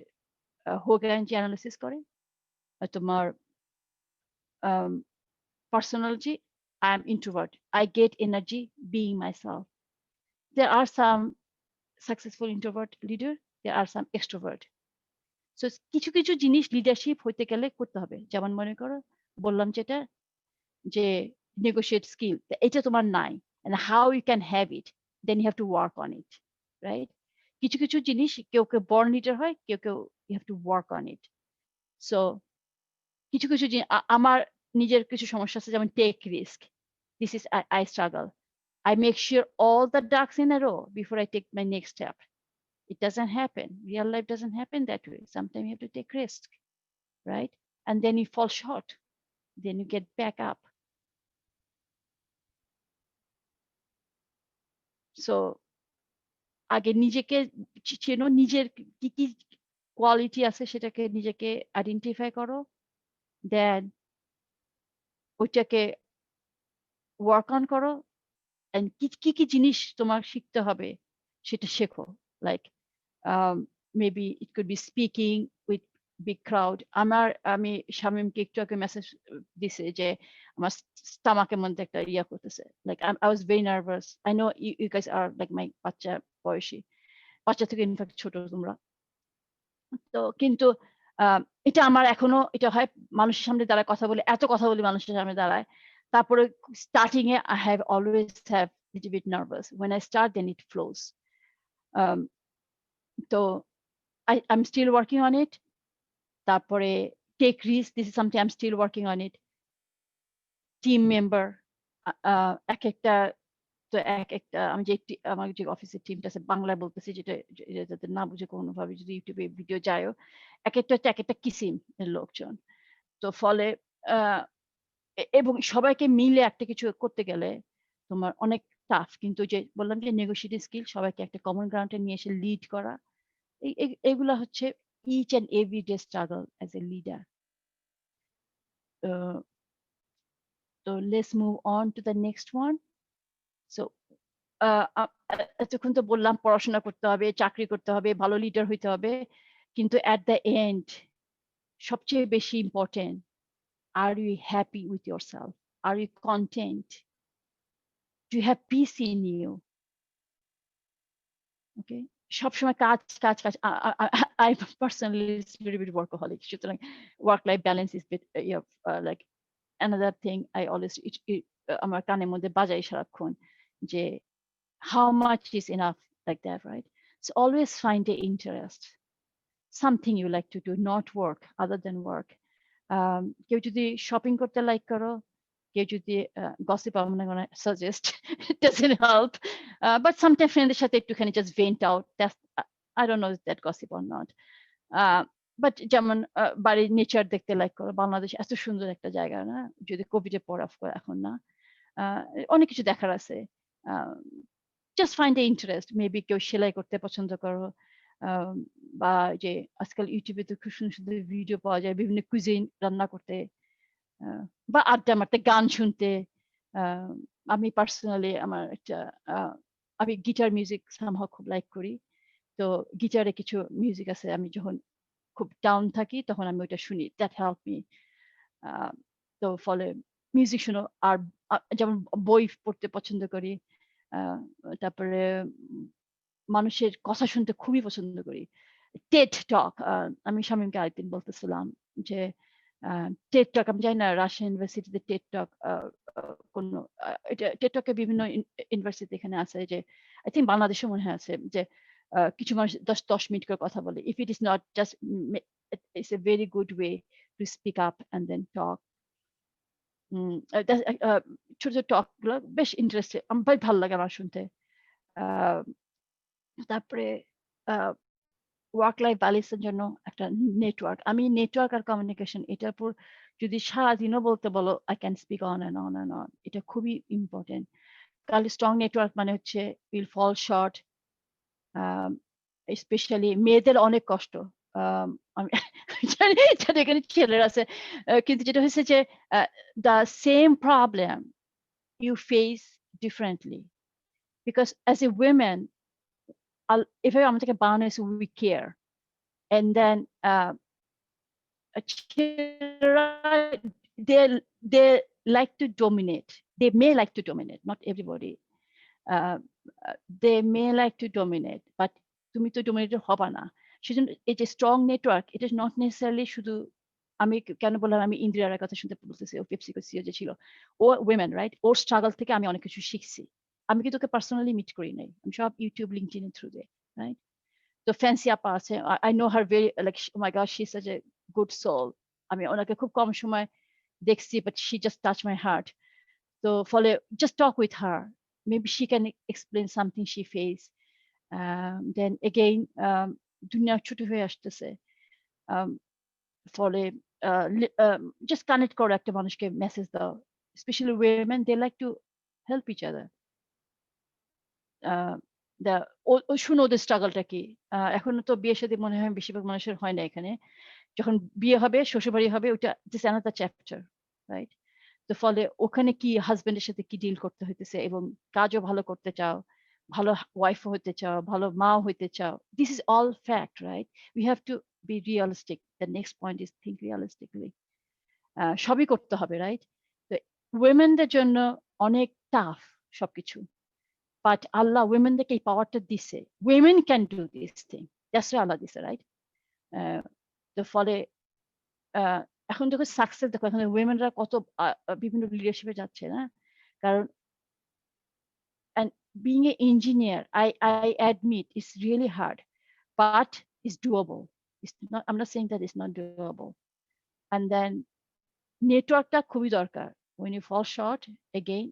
হোগানজি analysis করে তোমার personality, I am introvert. I get energy being myself. There are some successful introvert leader, there are some extrovert. So কিছু কিছু জিনিস leadership হইতে গেলে করতে হবে। যেমন মনে করো বললাম যেটা যে negotiate skill, এটা তোমার নাই, and how you can have it, then you have to work on it, right? কিছু কিছু জিনিস কেউ কেউ born leader হয়, কেউ কেউ you have to work on it. So কিছু কিছু আমার নিজের কিছু সমস্যা আছে, যেমন take risk. This is I struggle. I make sure all the ducks in a row before I take my next step. It doesn't happen. Real life doesn't happen that way. Sometimes you have to take risk, right? And then you fall short. Then you get back up. So আগে নিজেকে চেনো, নিজের কি কি quality আছে সেটাকে নিজেকে identify করো, দেন ওইটাকে ওয়ার্ক অন করো, এন্ড কি কি জিনিস তোমার শিখতে হবে সেটা শেখো। Like maybe it could be speaking with big crowd. আমি শামীমকে একটু আগে মেসেজ দিছে যে আমার স্টামাকের মধ্যে একটা ইয়া করতেছে, like I was very nervous. I know you guys are like my বাচ্চা বয়সী, বাচ্চা থেকে ইনফ্যাক্ট ছোট তোমরা। তো কিন্তু এটা আমার এখনো এটা হয়, মানুষের সামনে দাঁড়ায় কথা বলে, এত কথা বলি মানুষের সামনে দাঁড়ায়, তারপরে starting A I have always have little bit nervous. When I start, then it flows. So I'm still working on it. তারপরে take risk. This is something I'm still working on it. Team member, এক একটা তো এক একটা আমি যে আমার যে অফিসের টিমটা আছে, বাংলায় বলতেছি, যেটা যাতে না বুঝে কোনোভাবে যদি ইউটিউবে ভিডিও যায়ও, এক একটা কিসিম এর লোকজন। তো ফলে এবং সবাইকে মিলে একটা কিছু করতে গেলে তোমার অনেক টাফ, কিন্তু যে বললাম যে নেগোশিয়েটিং স্কিল, সবাইকে একটা কমন গ্রাউন্ডে নিয়ে এসে লিড করা, এগুলা হচ্ছে each and every day struggle as a leader. তো let's move on to the next one. So এতক্ষণ তো বললাম পড়াশোনা করতে হবে, চাকরি করতে হবে, ভালো লিডার হইতে হবে, কিন্তু অ্যাট দ্য এন্ড সবচেয়ে বেশি important, are you happy with yourself? Are you content? Do you have peace in you? Okay, সবসময় কাজ কাজ কাজ। I personally is a little bit workaholic, সুতরাং work life balance is bit like another thing I always আমার কানের মধ্যে বাজাই সারাক্ষণ যে how much is enough, like that, right? So always find the interest, something you like to do, not work, other than work. কেউ যদি shopping করতে like করো, কেউ যদি gossip, I'm not gonna suggest, it doesn't help, but sometimes ফ্রেন্ডের সাথে একটুখানি just vent out, that's I don't know if that gossip or not, but যেমন বাড়ির নেচার দেখতে লাইক করো। বাংলাদেশ এত সুন্দর একটা জায়গা না, যদি কোভিডের পর এখন না, অনেক কিছু দেখার আছে। Just find the interest. Maybe কেউ সেলাই করতে পছন্দ করো, বা যে আজকাল ইউটিউবে তো খুব সুন্দর সুন্দর ভিডিও পাওয়া যায় বিভিন্ন কুইজিন রান্না করতে, বা আড্ডা মারতে, গান শুনতে। আমি পার্সোনালি আমার একটা আমি গিটার মিউজিক সামহাউ খুব লাইক করি। তো গিটারে কিছু মিউজিক আছে, আমি যখন খুব ডাউন থাকি তখন আমি ওইটা শুনি, দ্যাট হেল্প মি। তো ফলে মিউজিক শুনো। আর যেমন বই পড়তে পছন্দ করি, তারপরে মানুষের কথা শুনতে খুবই পছন্দ করি। টেড টক, আমি শামীমকে আরেকদিন বলতেছিলাম যে টেড টক, আমি জানি না রাজশাহী ইউনিভার্সিটিতে টেড টক কোন, এটা টেড টকে বিভিন্ন ইউনিভার্সিটি এখানে আছে, যে আই থিঙ্ক বাংলাদেশে মনে হয় আছে, যে কিছু মানুষ 10 মিনিট করে কথা বলে। If it is not just, it's a very good way to speak up and then talk. ছোট ছোট টক গুলো বেশ ইন্টারেস্টিং, আমার বেশ ভালো লাগে আমার শুনতে। তারপরে ওয়ার্ক লাইফ ব্যালেন্সের জন্য একটা নেটওয়ার্ক, আমি নেটওয়ার্ক আর কমিউনিকেশন, এটার উপর যদি সারাদিনও বলতে বলো, I can speak on and on and on. এটা খুবই ইম্পর্টেন্ট। তাহলে স্ট্রং নেটওয়ার্ক মানে হচ্ছে উইল ফল শর্ট, স্পেশালি মেয়েদের অনেক কষ্ট। আমি জানি এখানে ছেলেরা আছে, কিন্তু যেটা হয়েছে যে the same problem you face differently, because as a women, এভাবে আমাদেরকে বানানো হয়েছে, we care, and then they like to dominate. They may like to dominate, not everybody. They may like to dominate, but তুমি তো dominator হবা না। সেজন্য এই যে strong network, it is not necessarily শুধু আমি কেন বললাম আমি ইন্দিরার কথা শুনতে বলতেছি, ও পেপসিকো সিও যে ছিল, ও উইমেন রাইট, ওর স্ট্রাগল থেকে আমি অনেক কিছু শিখছি। আমি কিন্তু ওকে পার্সোনালি মিট করি নাই, আমি সব ইউটিউব লিঙ্কডিন থ্রু দিয়ে, রাইট? তো ফ্যান্সি আপা আছে, I know her very like oh my god she is such a good soul. আমি ওনাকে খুব কম সময় দেখছি, but she just touch my heart. তো ফলে just talk with her, maybe she can explain something she face. Then again দুনিয়া ছোট হয়ে আসতেছে, ফলে জাস্ট কানেক্ট করো একটা মানুষকে, মেসেজ দাও, specially women they like to help each other. ও শুনো ওদের স্ট্রাগলটা কি। এখনো তো বিয়ে শাদী মনে হয় বেশিরভাগ মানুষের হয় না এখানে, যখন বিয়ে হবে শ্বশুরবাড়ি হবে ওটা জাস্ট অ্যানাদার চ্যাপ্টার, রাইট? তো ফলে ওখানে কি হাজবেন্ডের সাথে কি ডিল করতে হইতেছে, এবং কাজও ভালো করতে চাও, ভালো ওয়াইফ হতে চাও, ভালো মা হইতে চাও, this is all fact, right? We have to be realistic. The next point is think realistically. সবই করতে হবে, রাইট? তো উইমেনদের জন্য অনেক টাফ সবকিছু, বাট আল্লাহ উইমেনদেরকে এই পাওয়ারটা দিছে, women can do this thing, that's Allah দিছে, রাইট? তো ফলে এখন দেখো সাকসেস, দেখো এখন উইমেনরা কত বিভিন্ন লিডারশিপে যাচ্ছে না, কারণ and being an engineer, I admit it's really hard, but it's doable. It's not, I'm not saying that it's not doable. And then networkটা খুবই দরকার. When you fall short, again,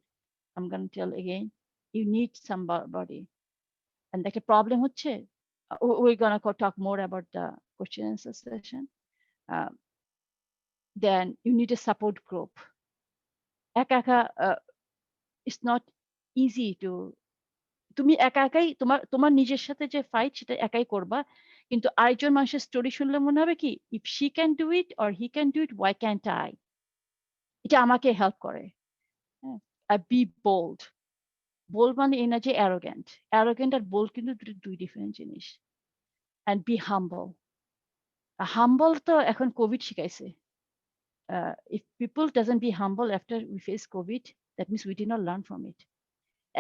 I'm going to tell again, you need somebody. And the problem হচ্ছে, we're going to talk more about the question and answer session. Then you need a support group. একা একা it's not easy to, তুমি একা একাই তোমার নিজের সাথে যে ফাইট সেটা একাই করবা, কিন্তু আরেকজন মানুষের স্টোরি শুনলে মনে হবে কি, if she can do it or he can do it, why can't I? এটা আমাকে হেল্প করে। হ্যাঁ, আর বি বোল্ড। বোল্ড মানে এই না যে অ্যারোগ্যান্ট, অ্যারোগ্যান্ট আর বোল্ড কিন্তু দুই ডিফারেন্ট জিনিস। অ্যান্ড বি হাম্বল। হাম্বল তো এখন কোভিড শিখাইছে। If people doesn't be humble after we face covid, that means we did not learn from it.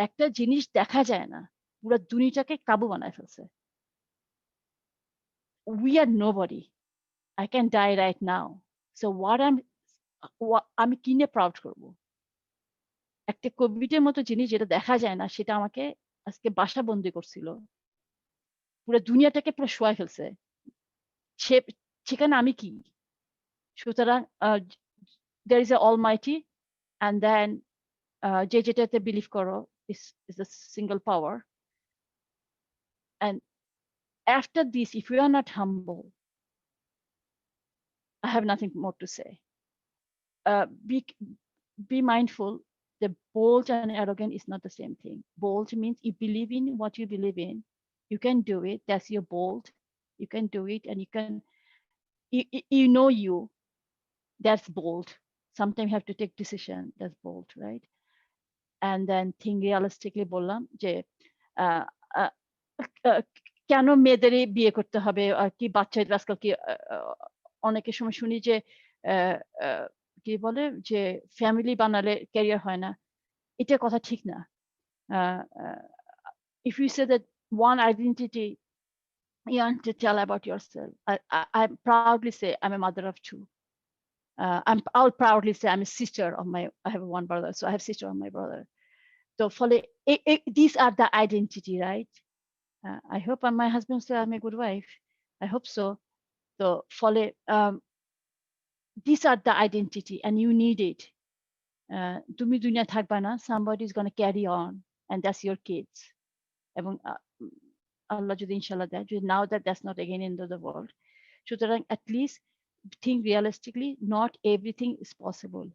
একটা জিনিস দেখা যায় না, পুরো দুনিয়াটাকে কাবু বানায় ফেলছে। We are nobody. I can die right now. So আমি কিনে প্রাউড করব? একটা কোভিডের মতো জিনিস যেটা দেখা যায় না, সেটা আমাকে আজকে বাসা বন্দি করছিল, পুরো দুনিয়াটাকে পুরো শোয়া ফেলছে। সেখানে আমি কি? সুতরাং there is a almighty, and then যে যেটাতে বিলিভ করো is a single power. And after this, if we are not humble, I have nothing more to say. Be mindful. The bold and arrogant is not the same thing. Bold means you believe in what you believe in. You can do it. That's your bold. You can do it, and you can. You know you. That's bold. Sometimes you have to take decision. That's bold, right? And then think realistically. বললাম যে কেন মেয়েদেরই বিয়ে করতে হবে, আর কি বাচ্চাদের আজকাল কি অনেকের সময় শুনি যে কি বলে যে ফ্যামিলি বানালে ক্যারিয়ার হয় না, এটা কথা ঠিক না। If you say that one identity you want to tell about yourself, I proudly say I'm a mother of two. I'll proudly say I'm a sister of I have one brother, so I have sister of my brother. So these are the identity, right? I hope my husband say I'm a good wife. I hope so. So these are the identity, and you need it. তুমি দুনিয়া থাকবা না, somebody is going to carry on, and that's your kids. এবং আল্লাহ যদি ইনশাআল্লাহ দেয়, যদি now that's not again in the world, সুতরাং at least think realistically, not everything is possible.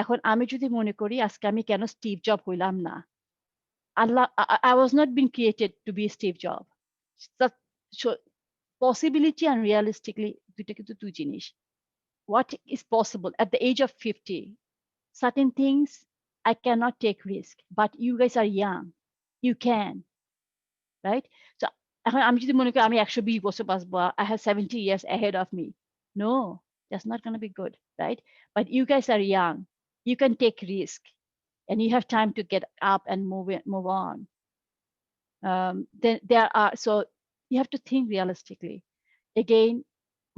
এখন আমি যদি মনে করি আজকে আমি কেন স্টিভ জব হইলাম না, আল্লাহ, I was not being created to be Steve Jobs. So possibility and realistically দুইটা কিন্তু দুই জিনিস। What is possible at the age of 50? Certain things I cannot take risk, but you guys are young, you can, right? So এখন আমি যদি মনে করি আমি 120 বছর বাঁচবো, I have 70 years ahead of me, no, that's not going to be good, right? But you guys are young, you can take risk, and you have time to get up and move on. Then there are, so you have to think realistically. Again,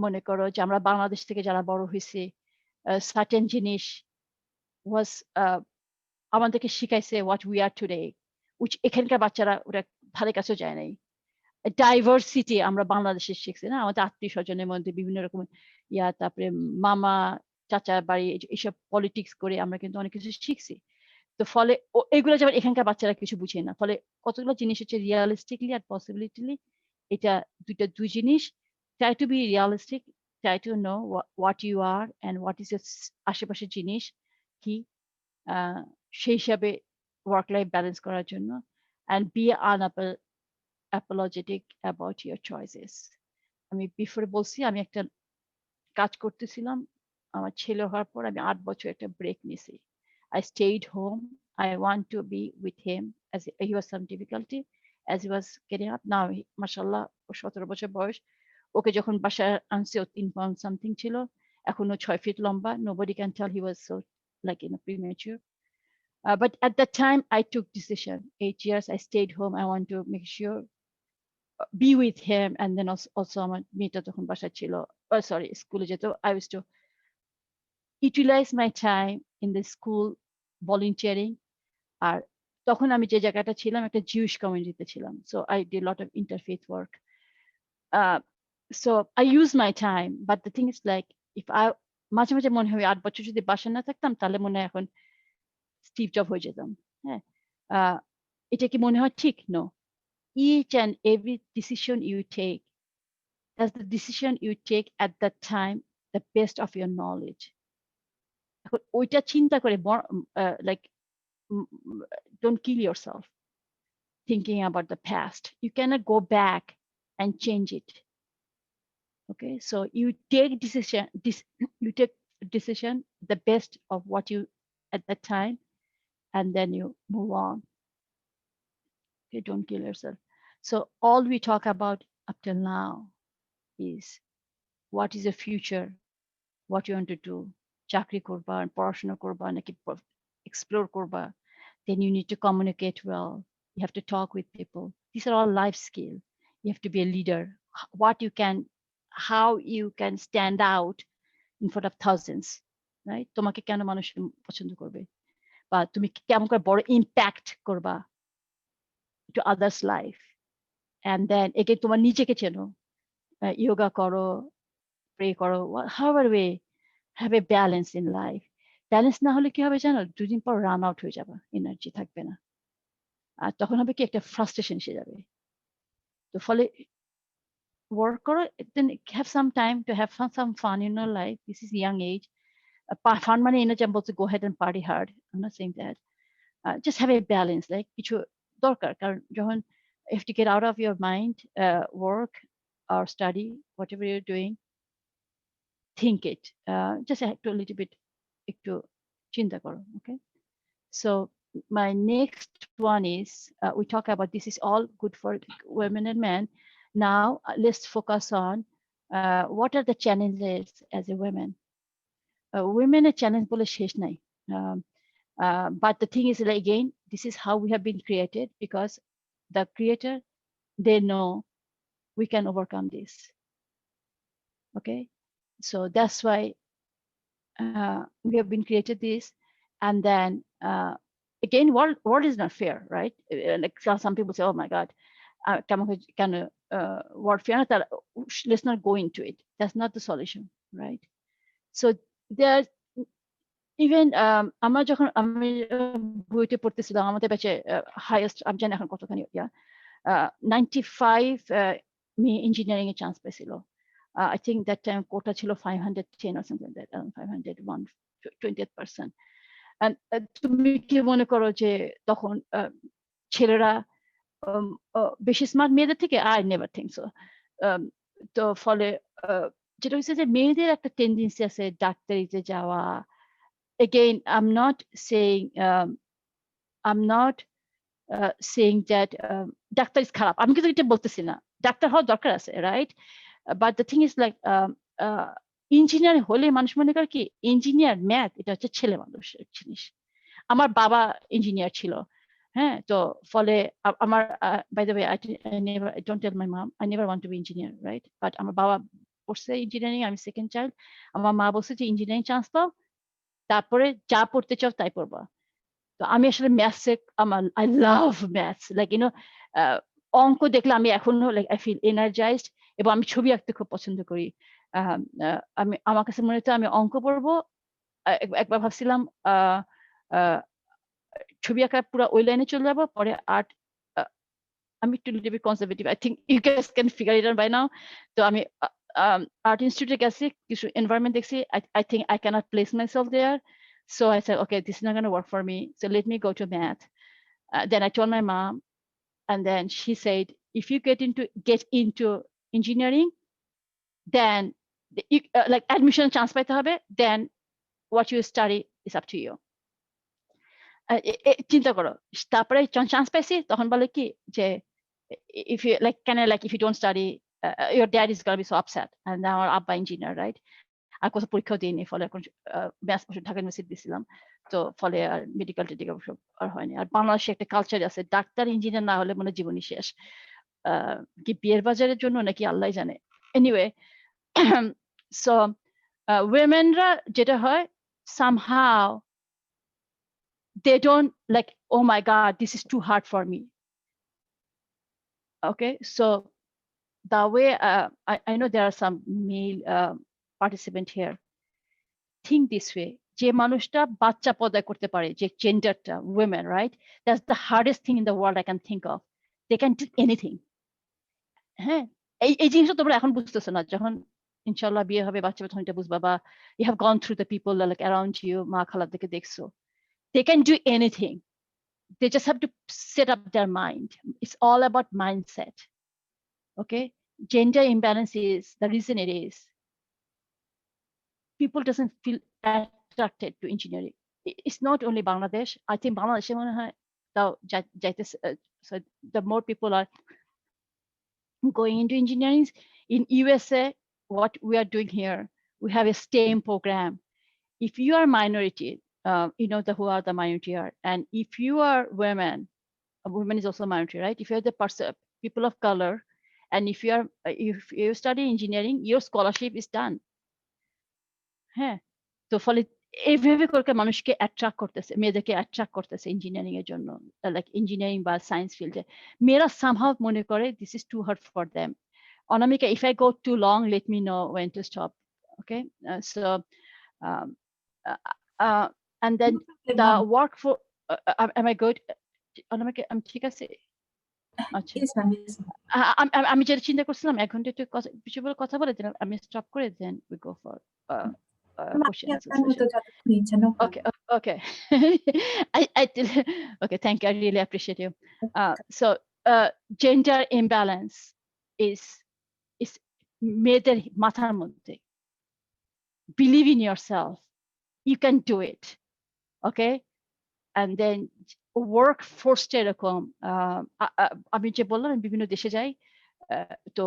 মনে করো যে আমরা বাংলাদেশ থেকে যারা বড় হয়েছি certain জিনিস ওয়াজ আমাদেরকে শিখাইছে what we are today, which এখানকার বাচ্চারা ওরা ধারে কাছেও যায় নাই। ডাইভার্সিটি আমরা বাংলাদেশে শিখছি না, আমাদের আত্মীয় স্বজনের মধ্যে বিভিন্ন রকম তারপরে মামা চাচা বাড়ি এইসব পলিটিক্স করে আমরা কিন্তু অনেক কিছু শিখছি। তো ফলে এগুলো যেমন এখানকার বাচ্চারা কিছু বুঝে না, ফলে কতগুলো জিনিস হচ্ছে রিয়ালিস্টিকলি আর পসিবিলিটিলি, এটা দুই জিনিস। Try to be realistic, try to know what you are and what is আশেপাশের জিনিস কি, সেই হিসাবে ওয়ার্ক লাইফ ব্যালেন্স করার জন্য, and be apologetic about your choices. আমি বিফোরে বলছি আমি একটা কাজ করতেছিলাম, আমার ছেলে হওয়ার পর আমি 8 বছর একটা ব্রেক নিয়েছি। I stayed home. I want to be with him as he was some difficulty as he was getting up. Now, mashallah, 17 বছর বয়স, ওকে যখন বাসায় আনছে ও 3 pound something ছিল, এখন ও 6 feet লম্বা। Nobody can tell he was so like in a premature. But at that time, I took decision. 8 years, I stayed home. I want to make sure be with him, and then also আমার মেয়েটা তখন বাসায় ছিল, sorry, স্কুলে যেত। I used to utilize my time in the school volunteering. আর তখন আমি যে জায়গাটা ছিলাম একটা জিউস কমিউনিটিতে ছিলাম, so I did a lot of interfaith work. So I use my time, but the thing is like if I মাঝে মাঝে মনে হয় 8 বছর যদি বাসায় না থাকতাম তাহলে মনে হয় এখন স্টিভ জব হয়ে যেতাম। হ্যাঁ, এটা কি মনে হয় ঠিক? No. Each and every decision you take, that's the decision you take at that time, the best of your knowledge. এখন ওইটা চিন্তা করে like don't kill yourself thinking about the past. You cannot go back and change it. Okay, so you take decision the best of what you at that time, and then you move on. Okay, don't kill yourself. So all we talk about up till now is what is the future, what you want to do, চাকরি করবা, পড়াশোনা করবা নাকি explore করবা, then you need to communicate well, you have to talk with people. These are all life skills. You have to be a leader, how you can stand out in front of thousands, right? তোমাকে কেন মানুষ পছন্দ করবে, বা তুমি কেমন করে বড় ইম্প্যাক্ট করবা to others life. And then again তোমার নিজেকে চেনো, yoga করো, pray করো, however way, have a balance in life. Balance না হলে কি হবে জানো, দুদিন পর রান আউট হয়ে যাবে, এনার্জি থাকবে না, আর তখন হবে কি একটা ফ্রাস্ট্রেশন এসে যাবে। তো ফলে ওয়ার্ক করো, then have some time to have some fun in your life. This is young age. Fun মানে এনার্জি আমি বলছি go ahead and party hard, I'm not saying that. Just have a balance, like কিছু দরকার, কারণ যখন you have to get out of your mind, work or study, whatever you're doing, think it, just a little bit একটু চিন্তা করো। Okay, so my next one is we talk about this is all good for women and men. Now let's focus on what are the challenges as a women. Women a challenge bole shesh nai, but the thing is like, again, this is how we have been created, because the creator, they know we can overcome this. Okay, so that's why we have been created this. And then again, world is not fair, right? Like some people say, oh my god, can world fair, let's not go into it. That's not the solution, right? So there, even আমরা যখন আমি বইতে পড়তেছিলাম, আমাদের ব্যাচে highest আমি জানি এখন কতখানি 95 মেয়ে ইঞ্জিনিয়ারিং এ চান্স পেয়েছিল। I think that time quota ছিল 510 or something like that, 501, 20%. And তুমি কি মনে করো যে তখন ছেলেরা বেশি স্মার্ট মেয়েদের থেকে? I never think so. তো ফলে যেটা হচ্ছে যে মেয়েদের একটা টেন্ডেন্সি আছে ডাক্তারিতে যাওয়া। Again, I'm not saying that doctor is খারাপ, আমি কিন্তু এটা বলতেছি না, ডাক্তার হওয়ার দরকার আছে, right? But the thing is like engineer হলে মানুষ মনে করে কি ইঞ্জিনিয়ার ম্যাথ এটা হচ্ছে ছেলে মানুষের জিনিস। আমার বাবা ইঞ্জিনিয়ার ছিল, হ্যাঁ, তো ফলে আমার by the way, I don't tell my mom I never want to be engineer, right? But আমার বাবা পড়ছে ইঞ্জিনিয়ারিং, আমি সেকেন্ড চাইল্ড। আমার মা বলছে যে ইঞ্জিনিয়ারিং চান্স পাও, তারপরে যা পড়তে চাও তাই পড়বা। তো আমি আসলে ম্যাথসে আমার I love maths, like you know অঙ্ক দেখলে আমি এখনো লাইক আই ফিল এনার্জাইজড, এবং আমি ছবি আঁকতে খুব পছন্দ করি। আমি আমার কাছে মনে হতো আমি অঙ্ক পড়বো। একবার ভাবছিলাম ছবি আঁকা পুরো ওই লাইনে চলে যাবো, পরে আর্ট। আমি একটু little bit conservative, I think you guys can figure it out by now. তো আমি আর্ট ইনস্টিটিউটে গেছি, কিছু এনভায়রনমেন্ট দেখছি, I think I cannot place myself there. So I said, okay, this is not going to work for me. So let me go to math. Then I told my mom, and then she said, if you get into engineering, then like admission chance পাইতে হবে, then what you study is up to you. চিন্তা করো, তারপরে chance পাইছি, তখন বলে কি যে if you like if you don't study, your dad is going to be so upset. And now our abba engineer, right? আর কোথাও পরীক্ষাও দিইনি, ফলে এখন ব্যাস ঢাকা ইউনিভার্সিটি দিয়েছিলাম, তো ফলে আর মেডিকেল টেডিকেল আর হয়নি। আর বাংলাদেশে একটা কালচার আছে, ডাক্তার ইঞ্জিনিয়ার না হলে মনে জীবনই শেষ। কি বিয়ের বাজারের জন্য নাকি আল্লাহ জানে। এনিওয়ে, সো উইমেনরা যেটা হয়, somehow they don't like, oh my God, this is too hard for me. Okay, so the way I know there are some male participant here. Think this way, যে মানুষটা বাচ্চা পয়দা করতে পারে, যে জেন্ডারটা women, right? That's the hardest thing in the world I can think of. They can do anything. হ্যাঁ, এই জিনিসটা তোমরা এখন বুঝতেছো না, যখন ইনশাআল্লাহ বিয়ে হবে, বাচ্চা তখন এটা বুঝবা, বা you have gone through the people like around you, মা খালাদেরকে দেখছো, they can do anything. They just have to set up their mind. It's all about mindset. Okay, gender imbalance is the reason it is. People doesn't feel attracted to engineering. It's not only Bangladesh. I think Bangladesh, so the more people are going into engineering. In USA, what we are doing here, we have a STEM program. If you are minority, you know who are the minority are, and if you are women is also a minority, right? If you are the people of color, and if you study engineering, your scholarship is done. হ্যাঁ, তো ফলে এইভাবে করে মানুষকে attract করতেছে, মেয়েদেরকে attract করতেছে engineering এর জন্য, লাইক ইঞ্জিনিয়ারিং বা সায়েন্স ফিল্ডে। মেয়েরা সামহাউ মনে করে this is too hard for them. Anamika, if I go too long, let me know when to stop. Okay, so and then the work for am I good? অনামিকা, আমি ঠিক আছে? আচ্ছা, আমি যেটা চিন্তা করছিলাম 1 ঘন্টা একটু বিষয় বলে কথা বলে, দেন আমি স্টপ করে, দেন we go for question answer session. Okay. Okay, thank you, I really appreciate you. So gender imbalance is মেয়েদের মাথার মধ্যে। Believe in yourself, you can do it. Okay, and then workforce এরকম, আমি যে বললাম বিভিন্ন দেশে যাই, তো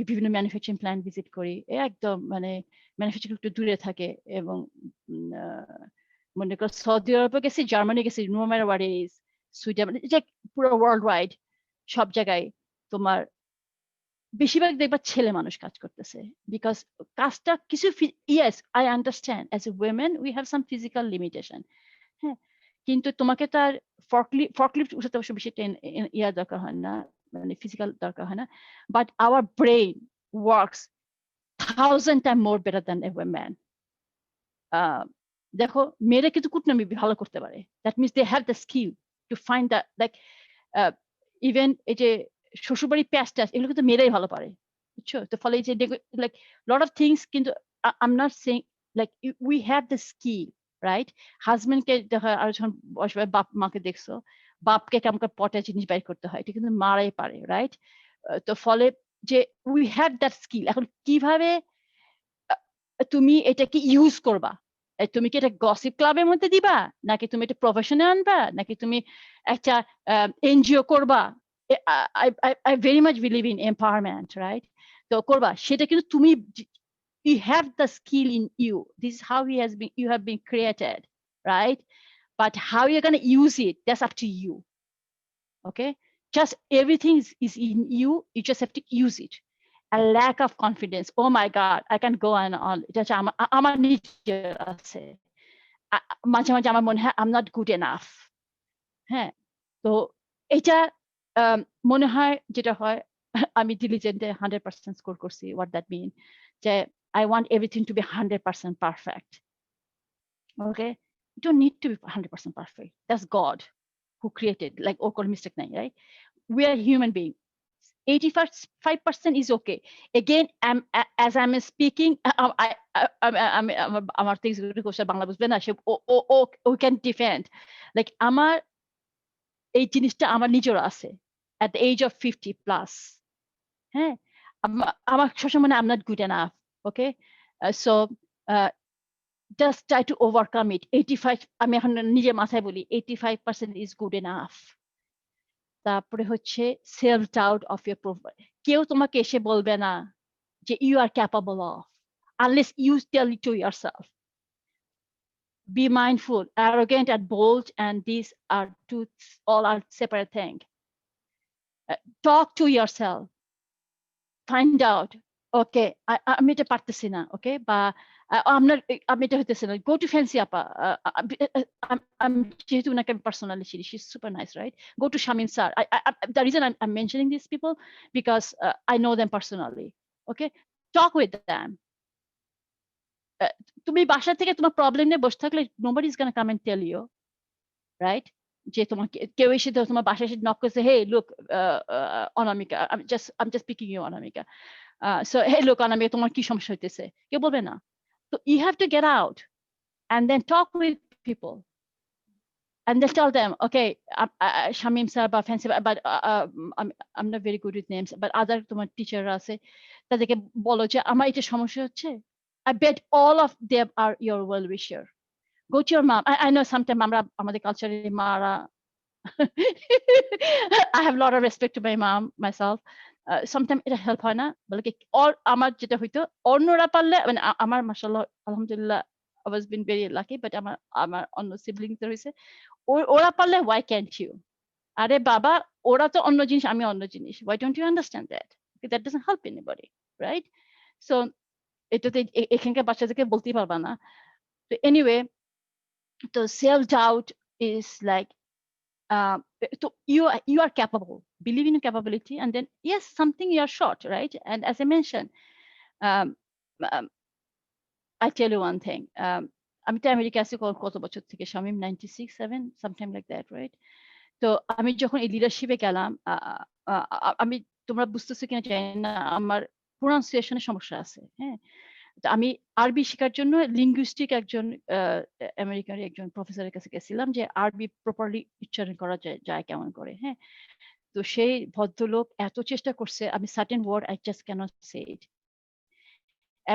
বিভিন্ন ম্যানুফ্যাকচারিং প্ল্যান্ট ভিজিট করি, একদম মানে ম্যানুফ্যাকচারিং একটু দূরে থাকে, এবং মনে করো সৌদি আরবে গেছি, জার্মানি গেছি, no matter what it is, Sweden, যে পুরো ওয়ার্ল্ড ওয়াইড সব জায়গায় তোমার বেশিরভাগ দেখবা ছেলে মানুষ কাজ করতেছে, বিকজ কাজটা কিছু, yes I understand, as a women we have some physical limitation, হ্যাঁ, কিন্তু তোমাকে তার ফর্কলিফট উঠাতে অবশ্য বেশি ইয়ার দরকার হয় না, মানে ফিজিক্যাল দরকার হয় না, but hour brain works 1000 times more better than a woman. দেখো মেয়েরা কিন্তু কুটনামি ভালো করতে পারে, that means they have the skill to find the, like even এই যে শ্বশুরবাড়ি প্যাচ ট্যাচ, এগুলো কিন্তু মেয়েরাই ভালো পারে, বুঝছো? তো ফলে এই যে লাইক লট অফ থিংস, কিন্তু I am not saying like we have the skill, right? হাজবেন্ডকে দেখা, আর যখন বয়স বাপ মাকে দেখছো, বাপকে কেমন করে পটা জিনিস বাইর করতে হয়, এটা কিন্তু মারাই পারে, রাইট? তো ফলে যে উই হ্যাভ দ্যাট স্কিল, এখন কিভাবে তুমি এটাকে ইউজ করবা, তুমি কি এটা গসিপ ক্লাবের মধ্যে দিবা, নাকি তুমি এটা প্রফেশনে আনবা, নাকি তুমি একটা এনজিও করবা? I very much believe in empowerment, right? তো করবা, সেটা কিন্তু তুমি, you have the skill in you. This is how you have been created, right? But how you're going to use it, that's up to you. Okay, just everything is in you, you just have to use it. a lack of confidence. Oh my God, I can go on. এটা হচ্ছে আমার নিজের আছে। মাঝে মাঝে আমার মনে হয় I'm not good enough. হ্যাঁ, তো এটা মনে হয় যেটা হয় আমি diligent-এ 100% স্কোর করছি। What that mean? যে I want everything to be 100% perfect. Okay, you don't need to be 100% perfect. That's God who created. Like, oh, কোনো mistake নাই, right? We are human beings. 85% is okay. Again, as I'm speaking, আমার things Bangla বুঝবে না সে we can defend. Like আমার এই জিনিসটা আমার নিজের আছে at the age of 50 plus. হ্যাঁ, আমার সবসময় মনে হয় I'm not good enough. Okay, so just try to overcome it. 85 আমি এখন নিজে মাথায় বলি 85% is good enough. তারপরে হচ্ছে self doubt of your profile. কেউ তোমাকে এসে বলবে না যে you are capable of unless you tell it to yourself. Be mindful, arrogant and bold, and these are all are separate things. Talk to yourself. Find out, okay, আমি এটা পারতেছি না, okay, বা আমি এটা হইতেছে না। Go to Fancy Appa. I'm যেহেতু উনাকে personally চিনি, she's super nice, right? Go to Shamin sir. The reason I'm mentioning these people because I know them personally. Okay, talk with them. তুমি বাসা থেকে তোমার প্রবলেম নিয়ে বসে থাকলে nobody is gonna come and tell you, right? যে তোমাকে কেউ এসে তোমার বাসায় এসে নক করছে, hey look, Anamika, I'm just picking you, Anamika. So hey look, অনামিকা, তোমার কি সমস্যা হইতেছে? কেউ বলবে না। So you have to get out and then talk with people and then tell them, okay, Shamim sir বা Fancy, but I'm not very good with names, but other তোমার teacher আছে, তাদেরকে বলো যে আমার এটা সমস্যা হচ্ছে। I bet all of them are your well wisher. Go to your mom. I know sometimes আমাদের কালচারে মারা I have a lot of respect to my mom myself. Sometimes এটা হেল্প হয় না, বলে কি আমার যেটা হইতো অন্যরা পারলে, মানে আমার মাশাআল্লাহ আলহামদুলিল্লাহ I was been very lucky, but আমার অন্য সিবলিংস হইছে, ওরা পারলে why can't you? আরে বাবা, ওরা তো অন্য জিনিস, আমি অন্য জিনিস। Why don't you understand that? That doesn't help anybody, right? So এটাতে এখানকার বাচ্চাদেরকে বলতেই পারবা না। তো anyway, the self doubt is like so you are capable, believe in your capability, and then yes, something you are short, right? And as I mentioned, I tell you one thing, আমি তো America আছি কত বছর থেকে, Shamim 96, 7, sometime like that, right? তো আমি যখন এই লিডারশিপে গেলাম, আমি তোমরা বুঝতেছো কিনা জানি না, আমার প্রনাউন্সিয়েশনের সমস্যা আছে। হ্যাঁ, আমি আরবি শেখার জন্য লিঙ্গুইস্টিক একজন আমেরিকার একজন প্রফেসরের কাছে গেছিলাম যে আরবি প্রপারলি উচ্চারণ করা যায় কেমন করে। হ্যাঁ, তো সেই ভদ্রলোক এত চেষ্টা করছে, আমি certain word I just can't say it.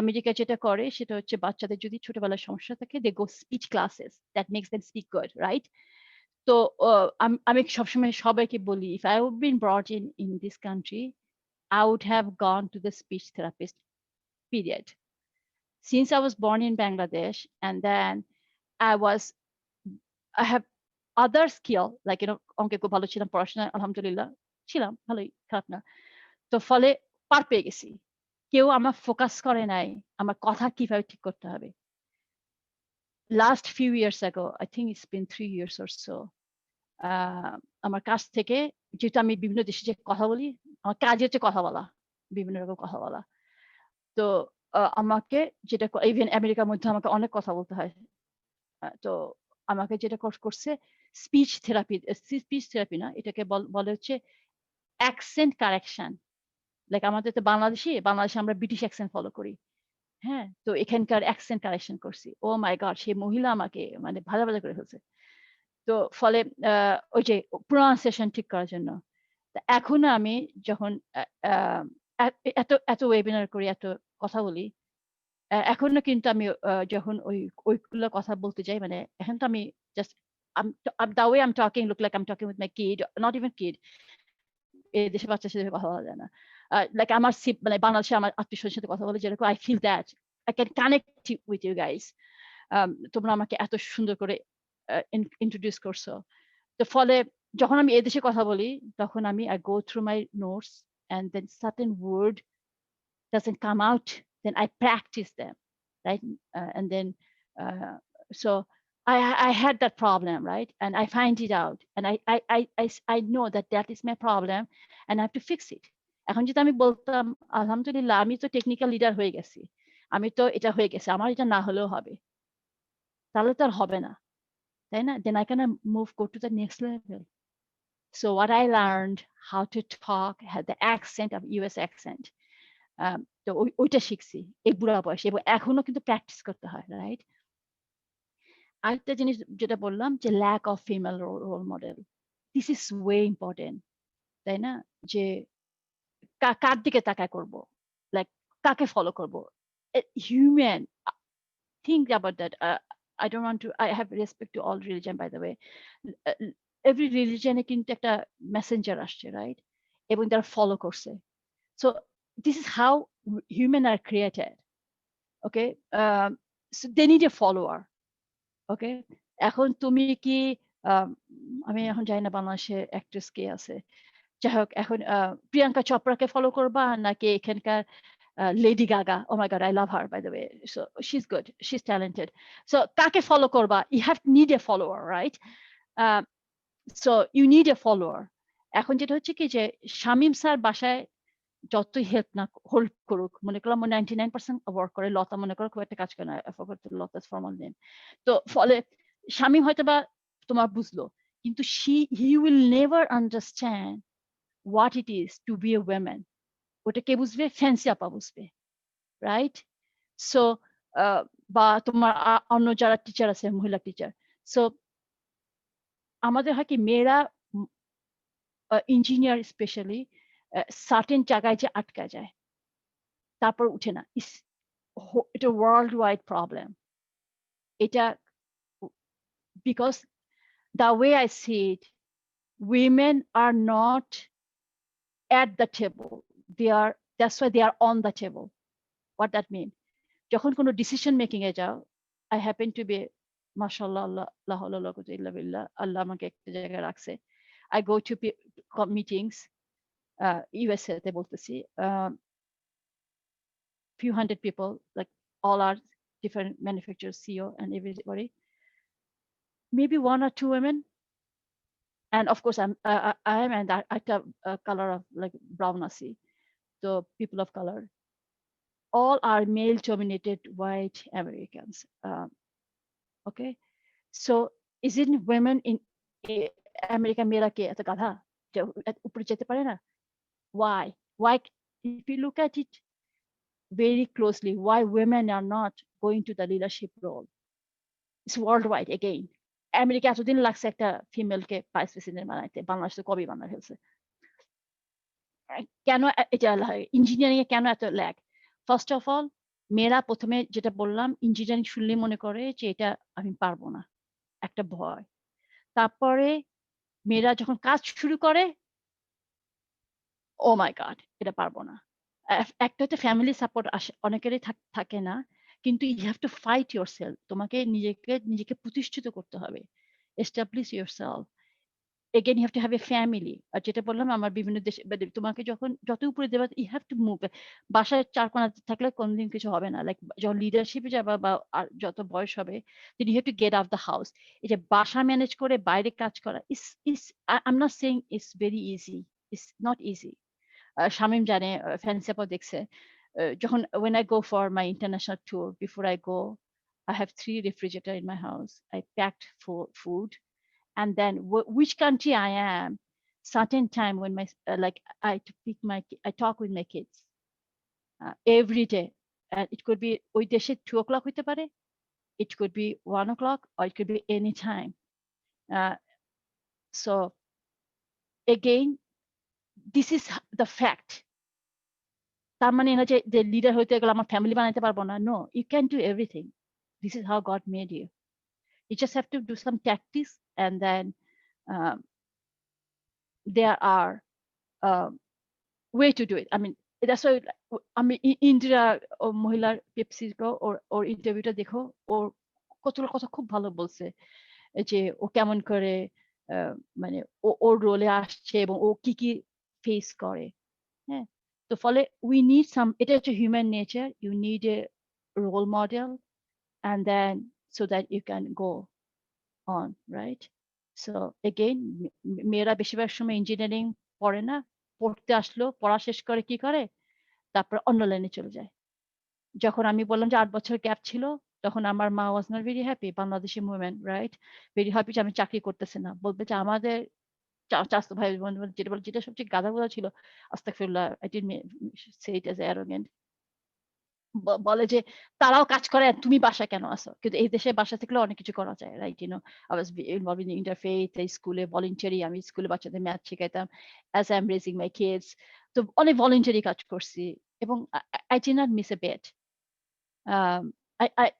America যেটা করে সেটা হচ্ছে বাচ্চাদের যদি ছোটবেলার সমস্যা থাকে, they go speech classes that makes them speak good, right? তো আমি সবসময় সবাইকে বলি, if I would been brought in this country, I would have gone to the speech therapist, period. Since I was born in Bangladesh, and then I have other skill, like, অঙ্কে খুব ভালো ছিলাম, পড়াশোনা আলহামদুলিল্লাহ ছিলাম ভালোই, খারাপ না। তো ফলে পার পেয়ে গেছি। কেউ আমার ফোকাস করে নাই আমার কথা কিভাবে ঠিক করতে হবে। Last few years ago, I think it's been 3 years or so, আমার কাছ থেকে, যেহেতু আমি বিভিন্ন দেশে যে কথা বলি, আমার কাজ হচ্ছে কথা বলা, বিভিন্ন রকম কথা বলা। তো আমাকে যেটা ইভেন আমেরিকার মধ্যে আমাকে অনেক কথা বলতে হয়। তো আমাকে যেটা করছে স্পিচ থেরাপি না, এটাকে বলে হচ্ছে অ্যাকসেন্ট কারেকশন। লাইক আমাদের তো বাংলাদেশে আমরা ব্রিটিশ অ্যাকসেন্ট ফলো করি। হ্যাঁ, তো এখানকার অ্যাকসেন্ট কারেকশন করছি। ও মাই গড, সেই মহিলা আমাকে মানে ভালো করে ফেলছে। তো ফলে ওই যে প্রোনাউন্সিয়েশন ঠিক করার জন্য এখন আমি যখন এত ওয়েবিনার করি, এত কথা বলি, এখনো কিন্তু আমি যখন ওইগুলো কথা বলতে যাই, মানে এখন তো আমি just the way I'm talking look like I'm talking with my kid, not even kid, এই দেশে বাচ্চার সাথে কথা বলা যায় না। লাইক আমার মানে বাংলাদেশে আমার আত্মীয়স্বজনের সাথে কথা বলে যেরকম I feel that I can connect with you guys. তোমরা আমাকে এত সুন্দর করে ইন্ট্রোডিউস করছো। তো ফলে যখন আমি এই দেশে কথা বলি, তখন আমি I go through my notes and then certain word doesn't come out, then I practice them, right? And then so I had that problem, right? And I find it out, and I know that is my problem, and I have to fix it. এখন যদি আমি বলতাম আলহামদুলিল্লাহ আমি তো technical leader হয়ে গেছি, আমি তো এটা হয়ে গেছে, আমার এটা না হলেও হবে, তাহলে তো আর হবে না, তাই না? Then I can move, go to the next level. So what I learned, how to talk, had the accent of US accent. তো ওইটা শিখছি এই বুড়া বয়সে, এবং এখনো কিন্তু প্র্যাকটিস করতে হয়, রাইট? আরেকটা জিনিস যেটা বললাম যে lack of female role model, this is way important, তাই না? যে কার দিকে তাকায় করবো, লাইক কাকে ফলো করবো, human, think about that. I don't want to, I have respect to all religion, by the way. Every religion কিন্তু একটা মেসেঞ্জার আসছে, রাইট? এবং তারা ফলো করছে. So this is how humans are created. Okay, so they need a follower. Okay, এখন তুমি কি আমি এখন জানি না বাংলাদেশে অ্যাক্ট্রেস কে আছে, যাই হোক, এখন প্রিয়াঙ্কা চোপড়াকে ফলো করবা নাকি এখানকার Lady Gaga? Oh my God, I love her, by the way. So she's good, she's talented. So kake follow korba, you have need a follower, right? So you need a follower. এখন যেটা হচ্ছে কি যে Shamim sir বাসায় যতই help না hold করুক, মনে করলাম 99% ওয়ার্ক করে, লতা মনে করো খুব একটা কাজ করে না, লতা's formal name, তো ফলে শামীম হয়তো বা তোমার বুঝলো, কিন্তু he will never understand what it is to be a woman. ওটা কে বুঝবে? ফ্যান্সি আপা বুঝবে, রাইট? সো বা তোমার অন্য যারা টিচার আছে, মহিলা টিচার, সো আমাদের হয় কি মেয়েরা ইঞ্জিনিয়ার স্পেশালি সার্টেন জায়গায় যে আটকা যায়, তারপর উঠে না, এটা ওয়ার্ল্ড ওয়াইড প্রবলেম এটা, because the way I see it, women are not at the table, that's why they are on the table. What that mean? যখন কোনো ডিসিশন মেকিং এ যাও, আই হ্যাপেন টু বি মাশাআল্লাহ, আল্লাহ আল্লাহ আমাকে একটা জায়গায় রাখছে, I go to meetings, USA তে বলতেছি, few hundred people, like all are different manufacturers, CEO and everybody, maybe one or two women, and of course I am, and I have a color of like brown asi, so people of color, all are male dominated white Americans. Okay, so isn't women in America mera ke eta gadha je upore jete pare na? Why if you look at it very closely, why women are not going to the leadership role? It's worldwide again. America এতদিন লাগছে একটা ফিমেলকে vice president বানাইতে, বাংলাদেশে কবে বানাই ফেলছে? কেন এটা ইঞ্জিনিয়ারিং এ কেন এত ল্যাগ? ফার্স্ট অফ অল, মেয়েরা প্রথমে যেটা বললাম, ইঞ্জিনিয়ারিং শুনলে মনে করে যে এটা আমি পারবো না, একটা ভয়। তারপরে মেয়েরা যখন কাজ শুরু করে, ও মাই গড, এটা পারবো না। একটা হচ্ছে ফ্যামিলি সাপোর্ট অনেকেরই থাকে না, কিন্তু you have to fight yourself, তোমাকে নিজেকে প্রতিষ্ঠিত করতে হবে, establish yourself. again you have to have a family, আর যেটা বললাম আমার বিভিন্ন দেশে তোমাকে যখন যত উপরে দেবে, you have to move, বাসায় চার কোণা থাকলে কোনদিন কিছু হবে না, লাইক যখন লিডারশিপে যাবা বা যত বয়স হবে, then you have to get out the house. এটা বাসা ম্যানেজ করে বাইরে কাজ করা is I'm not saying it's very easy, it's not easy. Shamim জানে, ফ্যান্সিয়াপা দেখছে, যখন when I go for my international tour, before I go, I have 3 refrigerators in my house. I packed food. And then which country I am, certain time when my I talk with my kids every day, and it could be ওই দেশে 2 o'clock হইতে পারে, it could be 1 o'clock, or it could be any time. So again, this is the fact. তার মানে না যে leader হইতে গেলে আমার ফ্যামিলি বানাইতে পারবো না, no, you can do everything. This is how God made you. You just have to do some tactics, and then there are way to do it. I mean, that's why আমি ইন্দিরা মহিলার Pepsi ওর ইন্টারভিউটা দেখো, ওর কতগুলো কথা খুব ভালো বলছে, যে ও কেমন করে মানে ওর রোলে আসছে এবং ও কি ফেস করে। হ্যাঁ, তো ফলে we need some, এটা হচ্ছে human nature, you need a role model and then so that you can go on, right? So again, মেয়েরা বেশিরভাগ সময় ইঞ্জিনিয়ারিং পড়ে না, পড়তে আসলো, পড়া শেষ করে কি করে, তারপর অন্য লাইনে চলে যায়। যখন আমি বললাম যে 8 বছর গ্যাপ ছিল, তখন আমার মা was not very happy, Bangladeshi movement, right, very happy যে আমি চাকরি করতেছি না। বলবে যে আমাদের চাচাতো ভাই বোন যেটা বলে, যেটা সবচেয়ে গাধাগুলো ছিল, আস্তাগফিরুল্লাহ, I didn't say it as arrogant, বলে যে তারাও কাজ করে আর তুমি বাসা কেন আসো, কিন্তু এই দেশে বাসা থাকলে অনেক কিছু করা যায়, right? You know, I was involve in interfaith, স্কুলে ভলেন্টারি, আমি স্কুলে বাচ্চাদের ম্যাথ শেখাইতাম as I am raising my kids, তো অনেক ভলেন্টারি কাজ করছি এবং I did not miss a bet.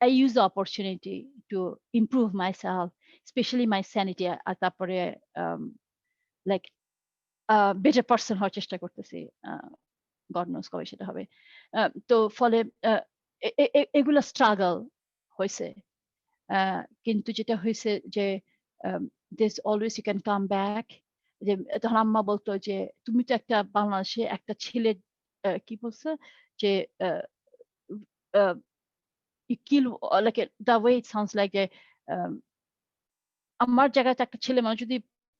I use the opportunity to improve myself, especially my sanity, আর তারপরে like better person হওয়ার চেষ্টা করতেছি, God knows কবে সেটা হবে। তো ফলে এগুলো স্ট্রাগল হয়েছে, কিন্তু যেটা হয়েছে যে this always you can come back, যে তখন আম্মা বলতো যে তুমি তো একটা বাংলাদেশে একটা ছেলে, কি বলছে যে you kill, like the way it sounds like যে আমার জায়গায় একটা ছেলে মানুষ যদি,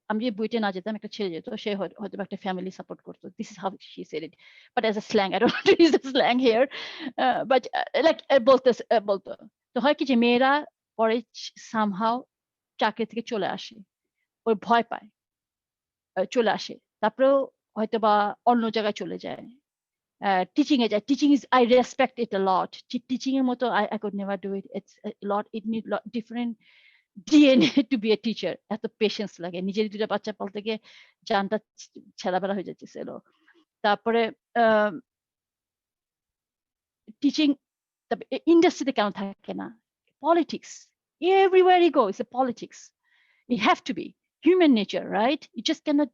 আমি যে বুয়েটে না যেতাম, একটা ছেলে যেত, সে হয়তো একটা ফ্যামিলি সাপোর্ট করতো, this is how she said it, but as a slang, I don't use the slang here, but like বলতো। তো হয় কি যে মেয়েরা পরে সামহাও চাকরি থেকে চলে আসে, ওই ভয় পায়, চলে আসে, তারপরেও হয়তো বা অন্য জায়গায় চলে যায়, টিচিং এ যায়। Teaching is, I respect it a lot, teaching এর মতো I could never do it, it's lot, it need different DNA to be a teacher, এত পেশেন্স লাগে, নিজের দুটা বাচ্চা পালতে গিয়ে জানটা ছেঁড়াবেলা হয়ে যাচ্ছিল। তারপরে টিচিং, ইন্ডাস্ট্রিতে কেন থাকে না, politics, everywhere you go is a politics, it have to be human nature, right? You just cannot,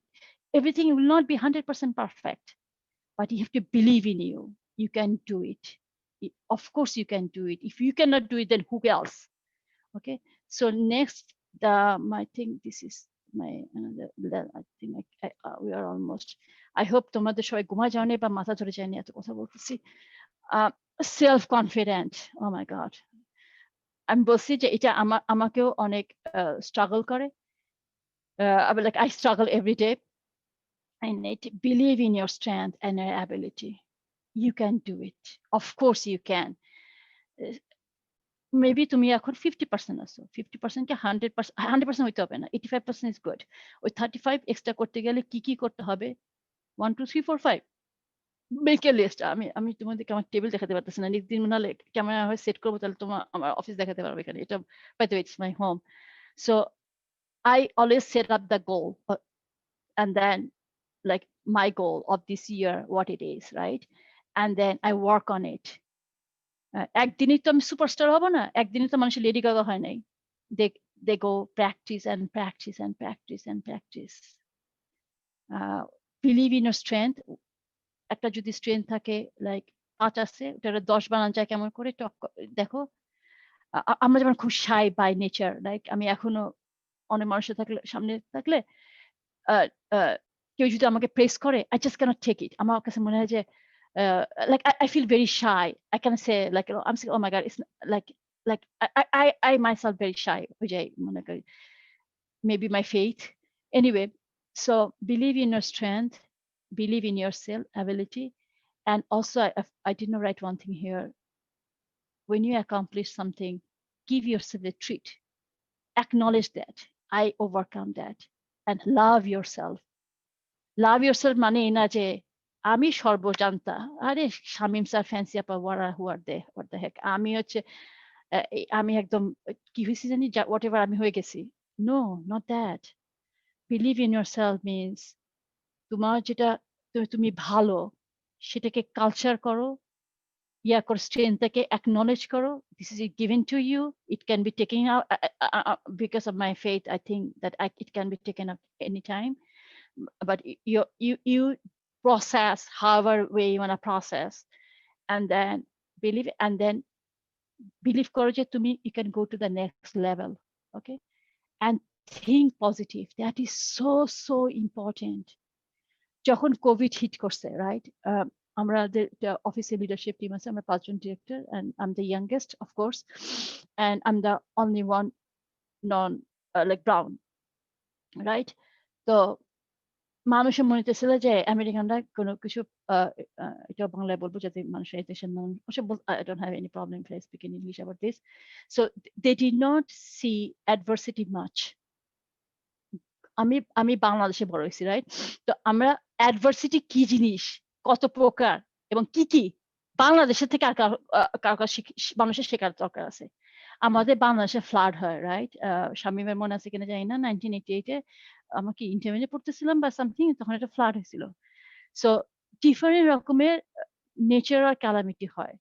everything will not be 100% perfect, but you have to believe in you, you can do it. Of course you can do it, if you cannot do it then who else? Okay, so next, I think this is my another, I think we are almost, I hope তোমাদের সবাই ঘুমা যাওনি বা মাথা ধরে যায়নি এত কথা বলতেছি। Self confident, O my god, আমি বলছি যে এটা আমাকেও অনেক স্ট্রাগল করে, like I struggle every day. I need to believe in your strength and your ability, you can do it, of course you can. Maybe তুমি এখন 50% আছো, 50% কে 100% হইতে হবে না, 85% ইজ গুড। ওই 35 এক্সট্রা করতে গেলে কি কি করতে হবে, 1 2 3 4 5 মেক এ লিস্ট। আমি তোমাদেরকে আমার টেবিল দেখাতে পারতেছি না, একদিন মনে হলে ক্যামেরা হয় সেট করবো, তাহলে তোমার আমার অফিস দেখাতে পারবে এখানে, এটা by the way it's my home. So I always set up the goal, and then like my goal of this year, what it is, right? And then I work on it. একদিনই তো আমি superstar হব না, একদিনই তো মানুষের lady Gaga হয় নাই, they go practice and practice and practice and practice. Believe in your strength. একটা যদি স্ট্রেংথ থাকে, লাইক 5 আছে, ওটা 10 বানানো যায় কেমন করে, দেখো আমরা যেমন খুব শাই বাই নেচার, লাইক আমি এখনো অনেক মানুষের থাকলে, সামনে থাকলে কেউ যদি আমাকে প্রেস করে, I just cannot take it, আমার কাছে মনে হয় যে like I feel very shy, I can say like, I'm saying, oh my god, it's like I myself very shy, which I maybe my faith, anyway. So believe in your strength, believe in your self ability, and also I did not write one thing here, when you accomplish something, give yourself a treat, acknowledge that I overcome that, and love yourself. Love yourself মানে না যে আমি সর্বজান্তা, আরে Shamim sir, fancy আপা, what the heck, আমি হচ্ছে আমি একদম কি হয়েছি জানি, whatever আমি হয়ে গেছি, no, not that. Believe in yourself means তোমার যেটা তুমি ভালো সেটাকে কালচার করো, করো, স্ট্রেংথটাকে অ্যাকনলেজ করো, this is given to you, it can be taken out, because of my faith I think that it can be taken up anytime, but you process however way you want to process, and then believe করো যে তুমি, you can go to the next level, okay, and think positive, that is so important. যখন Covid hit করছে, right, আমাদের অফিসে leadership team আছে, আমরা 5 জন director, and I'm the youngest of course, and I'm the only one non like brown, right? তো মানুষের মনে ছিল যে আমেরিকানরা কোনো কিছু এটা বাংলায় বলবো যাতে মানুষের এদেশের মানুষ I don't have any problem if I speak in English about this. So they did not see adversity much. আমি বাংলাদেশে বড় হয়েছি, রাইট? তো আমরা অ্যাডভার্সিটি কি জিনিস, কত প্রকার এবং কি কি বাংলাদেশের থেকে আর কারো মানুষের শেখার দরকার আছে। আমাদের বাংলাদেশে ফ্লাড হয়, রাইট? শামীমের মনে আছে কিনা জানি না, 1988-এ আমাকে ইন্টারমিডিয়েট পড়তেছিলাম বা সামথিং, তখন একটা ফ্লাড হয়েছিল। সো ডিফারেন্ট রকমের ন্যাচারাল ক্যালামিটি হয়,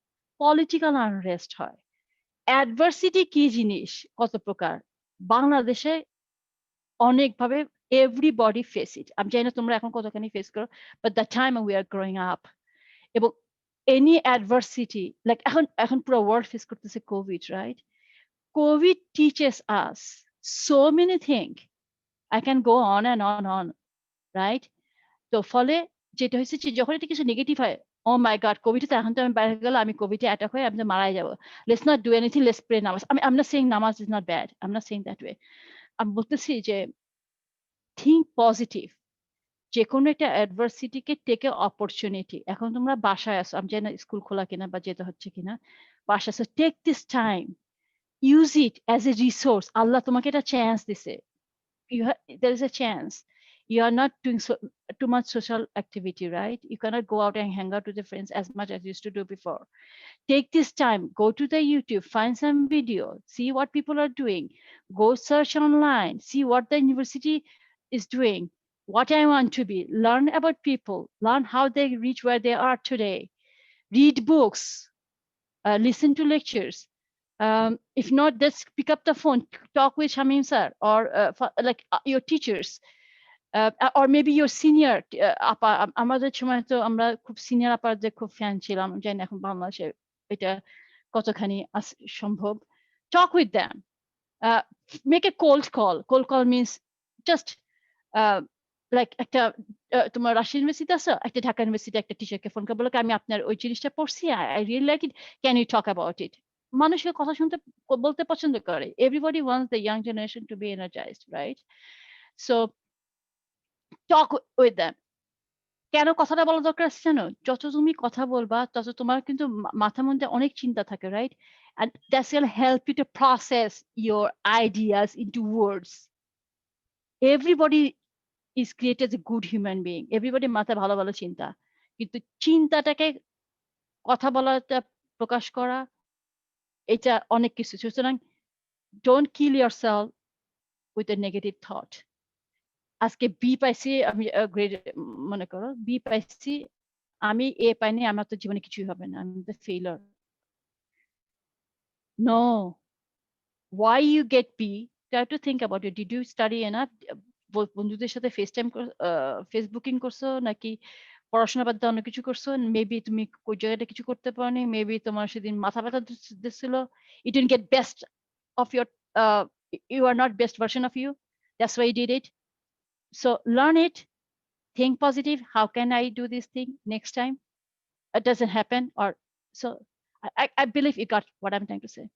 পলিটিক্যাল আনরেস্ট হয়। অ্যাডভার্সিটি কি জিনিস, কত প্রকার বাংলাদেশে অনেকভাবে everybody face it. আমি জানি না তোমরা এখন কতখানি ফেস করো, but the time we are growing up এবং any adversity like এখন পুরো ওয়ার্ল্ড ফেস করতেছে Covid, right? COVID teaches us so many things. I can go on and on, right? তো ফলে যেটা হয়েছে যে যখন এটা কিছু নেগেটিভ হয়, ও মাই গড কোভিড তো এখন তো আমি বাইরে গেলে আমি কোভিডে অ্যাটাক হয়ে আমি তো মারাই যাবো, let's not do anything, let's pray নামাজ। I'm not saying নামাজ is not bad, I'm not saying that way. আমি বলতেছি যে থিঙ্ক পজিটিভ, যে কোনো একটা অ্যাডভার্সিটিকে টেকে অপরচুনিটি। এখন তোমরা বাসায় আসো, আমি জানি না স্কুল খোলা কিনা বা যেতে হচ্ছে কিনা, বাসায় আসো, take this time, use it as a resource. Allah তোমাকে একটা চান্স দিছে, there is a chance. You are not doing too much social activity, right? You cannot go out and hang out with your friends as much as you used to do before. Take this time, go to the YouTube, find some video, see what people are doing, go search online, see what the university is doing, what I want to be, learn about people, learn how they reach where they are today, read books, listen to lectures. If not, just pick up the phone, talk with Shamim sir or like your teachers, or maybe your senior আপা। আমাদের সময় তো আমরা খুব senior আপাদের খুব fan ছিলাম, জানি না এখন বাংলাদেশে এটা কতখানি সম্ভব। Talk with them, make a cold call means just like একটা তোমার রাজশাহী ইউনিভার্সিটি আছে, একটা ঢাকা ইউনিভার্সিটি একটা টিচারকে ফোন করে বলো আমি আপনার ওই জিনিসটা পড়ছি, I really like it, can you talk about it? মানুষের কথা শুনতে বলতে পছন্দ করে। Everybody wants the young generation to be energized, right? So talk with them. কেন কথাটা বলা দরকার আছে জানো? যত তুমি কথা বলবা তত তোমার কিন্তু মাথার মধ্যে অনেক চিন্তা থাকে, right? And that will help you to process your ideas into words. Everybody is created as a good human being. Everybody মাথায় ভালো ভালো চিন্তা, কিন্তু চিন্তাটাকে কথা বলাটা প্রকাশ করা এটা অনেক কিছু। সুতরাং don't kill yourself with a negative thought. আজকে বি পাইছি, আমি গ্রেড মনে করো বি পাইছি, আমি এ পাইনি, আমার তো জীবনে কিছুই হবে না, আমি the failure. No, why you get B, try to think about it. Did you study enough? বন্ধুদের সাথে ফেসবুকিং করছো নাকি পড়াশোনা বাদ দিয়ে অন্য কিছু করছো? মেবি তুমি ওই জায়গাটা কিছু করতে পারোনি, মেবি তোমার সেদিন মাথা ব্যথা দিচ্ছিল, you didn't get best of your you are not best version of you, that's why you did it. So learn it, think positive, how can I do this thing next time it doesn't happen, or so I believe you got what I'm trying to say.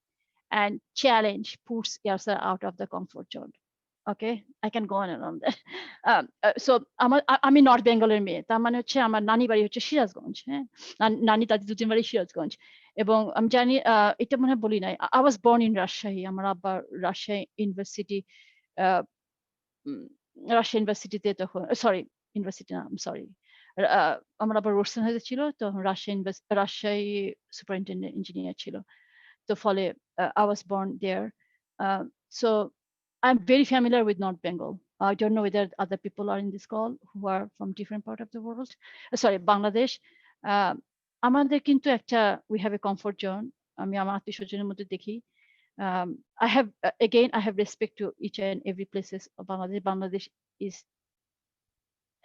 And challenge puts yourself out of the comfort zone. Okay, I can go on and on that. So আমি north বেঙ্গলের মেয়ে, তার মানে হচ্ছে আমার নানি বাড়ি হচ্ছে সিরাজগঞ্জ, হ্যাঁ, নানি দাদি দুদিন বাড়ি সিরাজগঞ্জ। এবং আমি জানি এটা মনে হয় বলি নাই, I was born in Rajshahi. আমার আব্বা রাজশাহী ইউনিভার্সিটিতে তখন ইউনিভার্সিটি না, সরি, আমার আবার রোশন হাউসে ছিল, তো রাজশাহী সুপারিনটেন্ডেন্ট ইঞ্জিনিয়ার ছিল। তো ফলে I was born there. So I'm very familiar with North Bengal. I don't know whether other people are in this call who are from different part of the world. Sorry, Bangladesh. আমাদের কিন্তু একটা we have a comfort zone. আমি আমার আত্মীয়স্বজনের মধ্যে দেখি। I have respect to each and every places of Bangladesh. Bangladesh is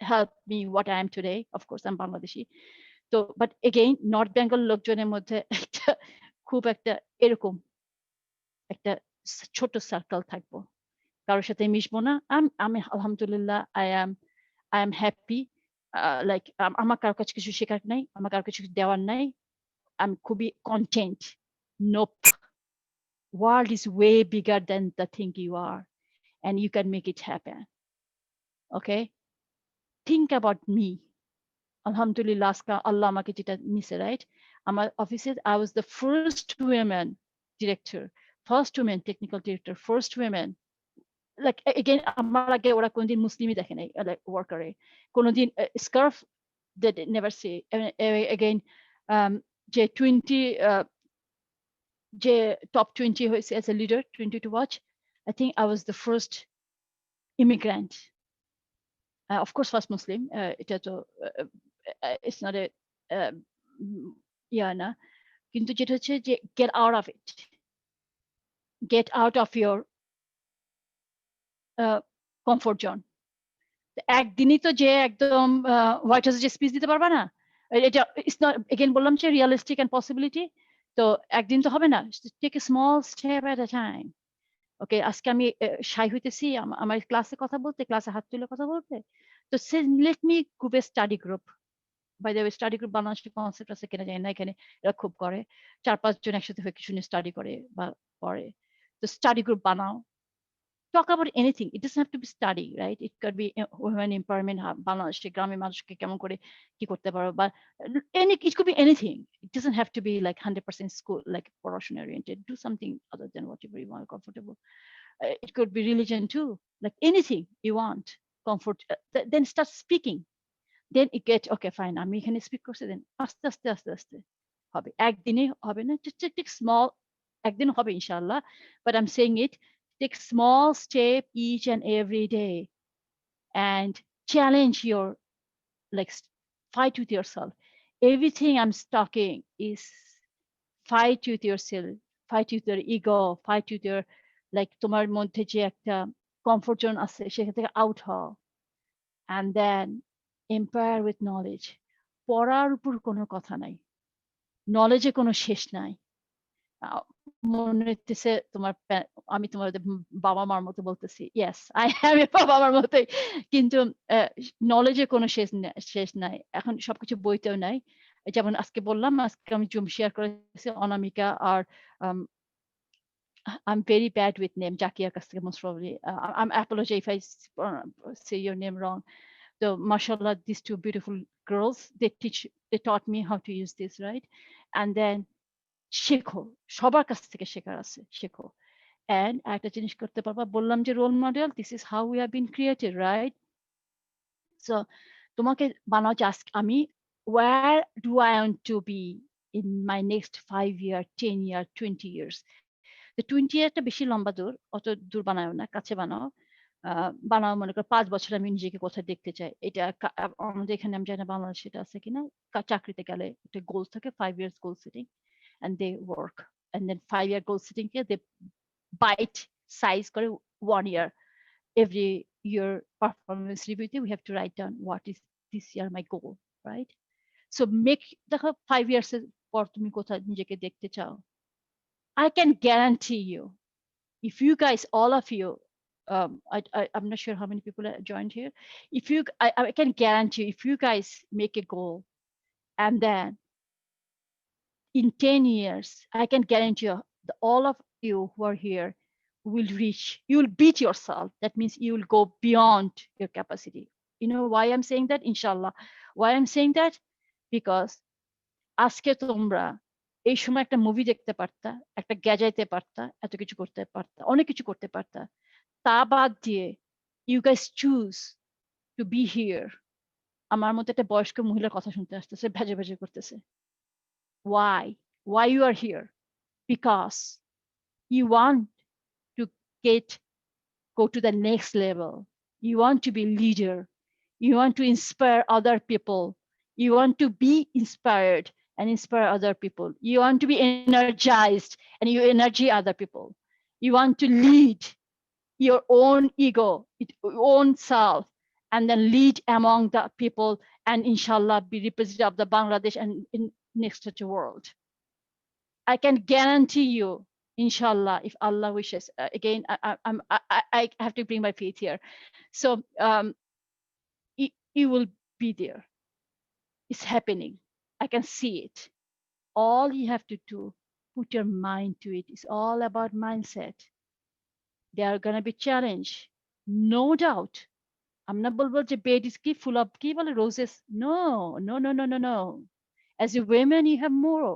helped me what I am today. Of course, I'm Bangladeshi. So, but again, North Bengal লোকজনের মধ্যে একটা খুব একটা এরকম একটা ছোট সার্কেল থাকবো, কারোর সাথে মিশবো না। আমি আলহামদুলিল্লাহ I am happy লাইক আমার কারো কাছে কিছু শেখার নাই, আমার কারো কিছু দেওয়ার নাই, আমি খুবই content. Nope, world is way bigger than the thing you are, and you can make it happen. Okay, think about me. Alhamdulillah, Allah আমাকে যেটা নিছে, right? আমার অফিসে I was the first woman director, first woman technical director, first woman. Like again, আমার আগে ওরা কোনদিন মুসলিমই দেখে নাই, like worker-এ কোনদিন scarf they never see. Again, যে 20 যে top 20 হয়েছে as a leader, 20 to watch. I think I was the first immigrant. Of course, first Muslim. এটা তো it's not a না, কিন্তু যেটা হচ্ছে যে get out of it, get out of your comfort zone. একদিনই তো যে একদম হোয়াইট হাউসে যে স্পিচ দিতে পারবা না, এটা ইটস নট, এগেইন বললাম যে রিয়ালিস্টিক এন্ড পসিবিলিটি, তো একদিন তো হবে না, take a small step at a time. Okay, আজকে আমি শাই হইতেছি আমার ক্লাসে কথা বলতে, ক্লাসে হাত তুলে কথা বলতে, তো let me group a study group. By the way, study group বানানোর কনসেপ্ট আছে কিনা জানি না, এখানে এরা খুব করে, 4-5 জন একসাথে হয়ে কিছু নিয়ে স্টাডি করে বা পড়ে। তো স্টাডি গ্রুপ বানাও, talk about anything. It doesn't have to be study, right? It could be women empowerment, বাংলাদেশে গ্রামের মানুষকে কেমন করে কি করতে পারো, বা it could be anything. It doesn't have to be like 100% school, like পড়াশোনা oriented. Do something other than whatever you want, comfortable. It could be religion too, like anything you want, comfort. Then start speaking. Then it get okay, fine, আমি এখানে speak করছি, দেন আস্তে আস্তে আস্তে আস্তে হবে, একদিনে হবে না, just take small, একদিন হবে ইনশাআল্লাহ, but I'm saying it, take small step each and every day and challenge your, like, fight with yourself. Everything I'm talking is fight with yourself, fight with your ego, fight with your, like, তোমার মধ্যে যে একটা comfort zone আছে সেখান থেকে out হও, and then empower with knowledge. পড়ার উপর কোনো কথা নাই, নলেজে কোনো শেষ নাই। মনে হইতেছে তোমার আমি তোমাদের বাবা মার মতো বলতেছি, ইয়েস আই হ্যাভ বাবা মার মতোই, কিন্তু নলেজে কোনো শেষ নাই, এখন সবকিছু বইতেও নাই। যেমন আজকে বললাম, আজকে আমি জুম শেয়ার করেছি অনামিকা, আর I'm very bad with name, জাকিয়ার কাছ থেকে most probably, I'm apologize if I say your name wrong. So mashallah, these two beautiful girls, they taught me how to use this, right? And then শেখো, সবার কাছ থেকে শেখার আছে, শেখো। And একটা জিনিস করতে পারবা, বললাম যে role model, this is how we have been created, right? So তোমাকে বানাও যে আমি where do I want to be in my next 5 year, 10 year, 20 years? The 20 yearটা বেশি লম্বা দূর, অত দূর বানাও না, কাছে বানাও। বানাও মনে করো 5 বছর আমি নিজেকে কোথায় দেখতে চাই, এটা আমাদের এখানে আমি জানি না বাংলাদেশে এটা আছে কিনা, চাকরিতে গেলে একটা গোল থাকে, 5 years goal setting, and they work, and then 5 year goal setting K they bite size করে 1 year, every year performance review we have to write down what is this year my goal, right? So make দেখো 5 years এর পর তুমি কোথায় নিজেকে দেখতে চাও। I can guarantee you, if you guys, all of you, I'm not sure how many people are joined here, if you I can guarantee you, if you guys make a goal and then in 10 years, I can guarantee you, all of you who are here will reach, you will beat yourself. That means you will go beyond your capacity. You know why I'm saying that? Inshallah. Why I'm saying that? Because আজকে তোমরা এই সময় একটা movie দেখতে পারতা, একটা গ্যাজাইতে পারতা, এত কিছু করতে পারতা, অনেক কিছু করতে পারতা, তা বাদ দিয়ে you guys choose to be here. আমার মতো একটা বয়স্ক মহিলার কথা শুনতে আসতেছে, ভেজে ভেজে করতেছে। Why you are here? Because you want to go to the next level. You want to be leader. You want to inspire other people. You want to be inspired and inspire other people. You want to be energized and you energy other people. You want to lead your own ego, your own self, and then lead among the people, and inshallah be representative of the Bangladesh and in next to the world. I can guarantee you, inshallah, if Allah wishes. Again, I have to bring my faith here. So you will be there. It's happening. I can see it. All you have to do, put your mind to it. It's all about mindset. There are gonna be challenge, no doubt. I'm not বলবো যে bed is full of কি বলে roses. No, no, no, no, no, no. As a woman, you have more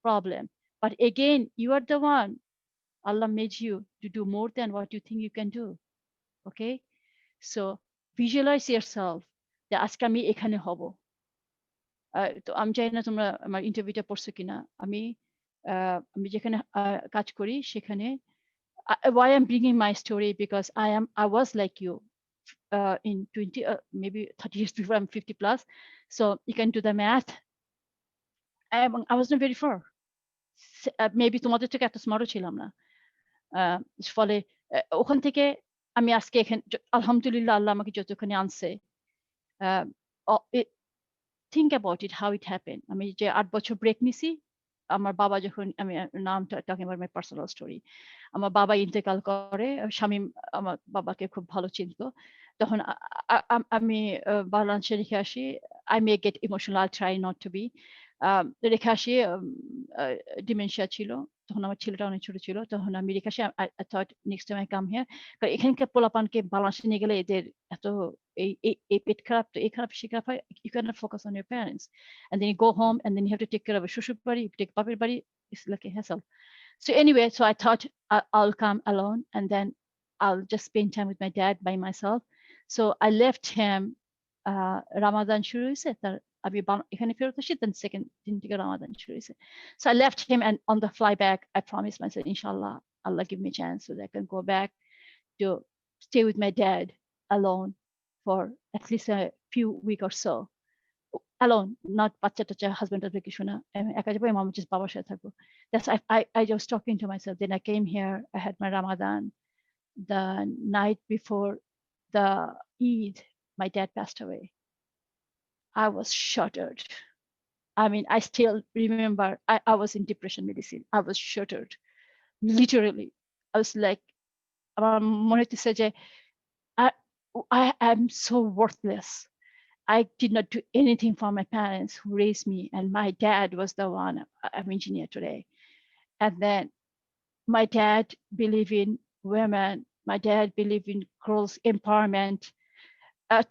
problem. But again, you are the one. Allah made you to do more than what you think you can do. Okay? So visualize yourself যে আজকে আমি এখানে হব। তো আমি চাই না তোমরা আমার ইন্টারভিউটা পড়ছো কিনা। আমি যেখানে কাজ করি সেখানে why I'm bringing my story because I was like you in 20 maybe 30 years before. I'm 50 plus, so you can do the math. I was not very far. Maybe তোমাদের থেকে এত স্মার্টও ছিলাম না। ফলে ওখান থেকে আমি আজকে এখানে আলহামদুলিল্লাহ আল্লাহ আমাকে যতখানি আনছে। Think about it, how it happened. আমি যে 8 বছর ব্রেক নিছি, আমার বাবা যখন আমি নাম talking about my personal story. আমার বাবা ইন্তেকাল করে, শামীম আমার বাবাকে খুব ভালো চিনতো। তখন আমি বাংলাদেশে রেখে আসি। I may get emotional, I'll try not to be. রেখে আসি, ডিমেনশিয়া ছিল। তখন আমার ছেলেটা অনেক ছোট ছিল। তখন আমি রেখে আসি। I thought next time I come here, কারণ এখানকার পোলাপানকে বাংলাদেশে নিয়ে গেলে এদের এত এই পেট খারাপ, তো এই খারাপ সে খারাপ হয়, you cannot focus on your parents. And then you go home and then you have to take care of a শ্বশুর বাড়ি, you take বাপের বাড়ি, it's like a hassle. So anyway, so I thought I'll come alone and then I'll just spend time with my dad by myself. So I left him, Ramadan শুরু হয়েছে, তার আমি এখানে ফেরত আসি, then second দিন থেকে Ramadan শুরু হয়েছে. So I left him and on the fly back, I promised myself, inshallah, Allah give me a chance so that I can go back to stay with my dad alone for at least a few weeks or so. Alone, not বাচ্চা টাচ্চা husband টাজবেন্ড কিছু না, একা যাবো, আমার just বাবার সাথে থাকবো. That's I was talking to myself. Then I came here, I had my Ramadan. The night before the Eid, my dad passed away. I was shattered. I mean, I still remember I was in depression medicine. I was shattered. Literally. I was like, আমার মনে হইতেছে যে I am so worthless. I did not do anything for my parents who raised me, and my dad was the one. I'm engineer today. And then my dad believed in women. My dad believed in girls' empowerment.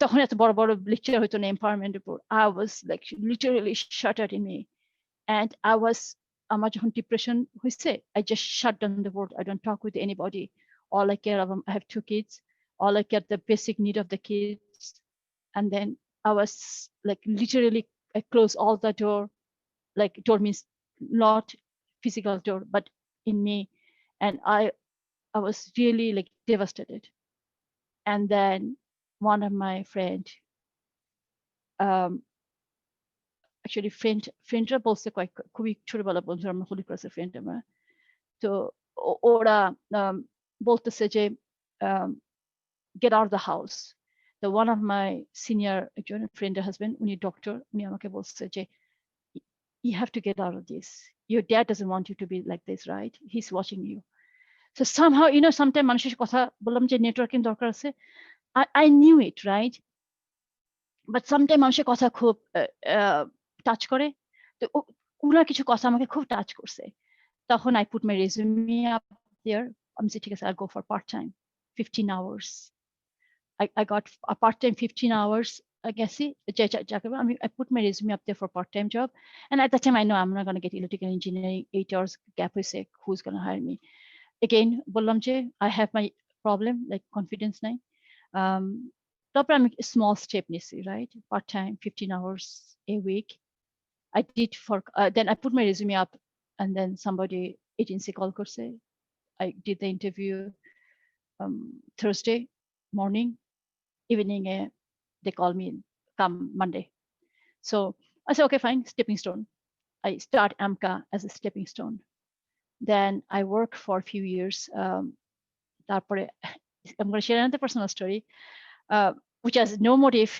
তখন এত বড় বড় lecture হইতো না empowerment উপর. I was like literally shattered in me. And I was, আমার যখন depression হয়েছে, I just shut down the world. I don't talk with anybody. All I care of them, I have 2 kids. All I care the basic need of the kids. And then I was like literally, I closed all the door. Like door means not physical door, but in me. And I was really like devastated. And then one of my friend, actually friendরা বলছে খুবই ছোটবেলা বন্ধু, আমরা হোলি ক্রসের friend আমরা। তো ওরা বলতেছে যে get out of the house. The one of my senior friend husband, উনি doctor, উনি আমাকে বলছে যে you have to get out of this. Your dad doesn't want you to be like this, right? He's watching you. So somehow, you know, sometimes মানুষের কথা বললাম যে networking দরকার আছে. I knew it, right? But sometimes মানুষের কথা খুব touch করে। তো ওনার কিছু কথা আমাকে খুব টাচ করছে। তখন I put my resume up there. আমি যে ঠিক আছে, I'll go for part-time, 15 hours. I got a part-time 15 hours. I guess I put my resume up there for part-time job. And at that time, I know I'm not going to get electrical engineering, 8 hours gap is sick. Who's going to hire me? Again, বললাম যে I have my problem, like confidence নাই. তারপর আমি small step নিছি, right? Part-time, 15 hours a week. I did for, then I put my resume up and then somebody agency call করছে. I did the interview Thursday morning. Evening, they call me, come Monday. So I said, okay, fine, stepping stone. I start AMCA as a stepping stone. Then I work for a few years. I'm going to share another personal story, which has no motive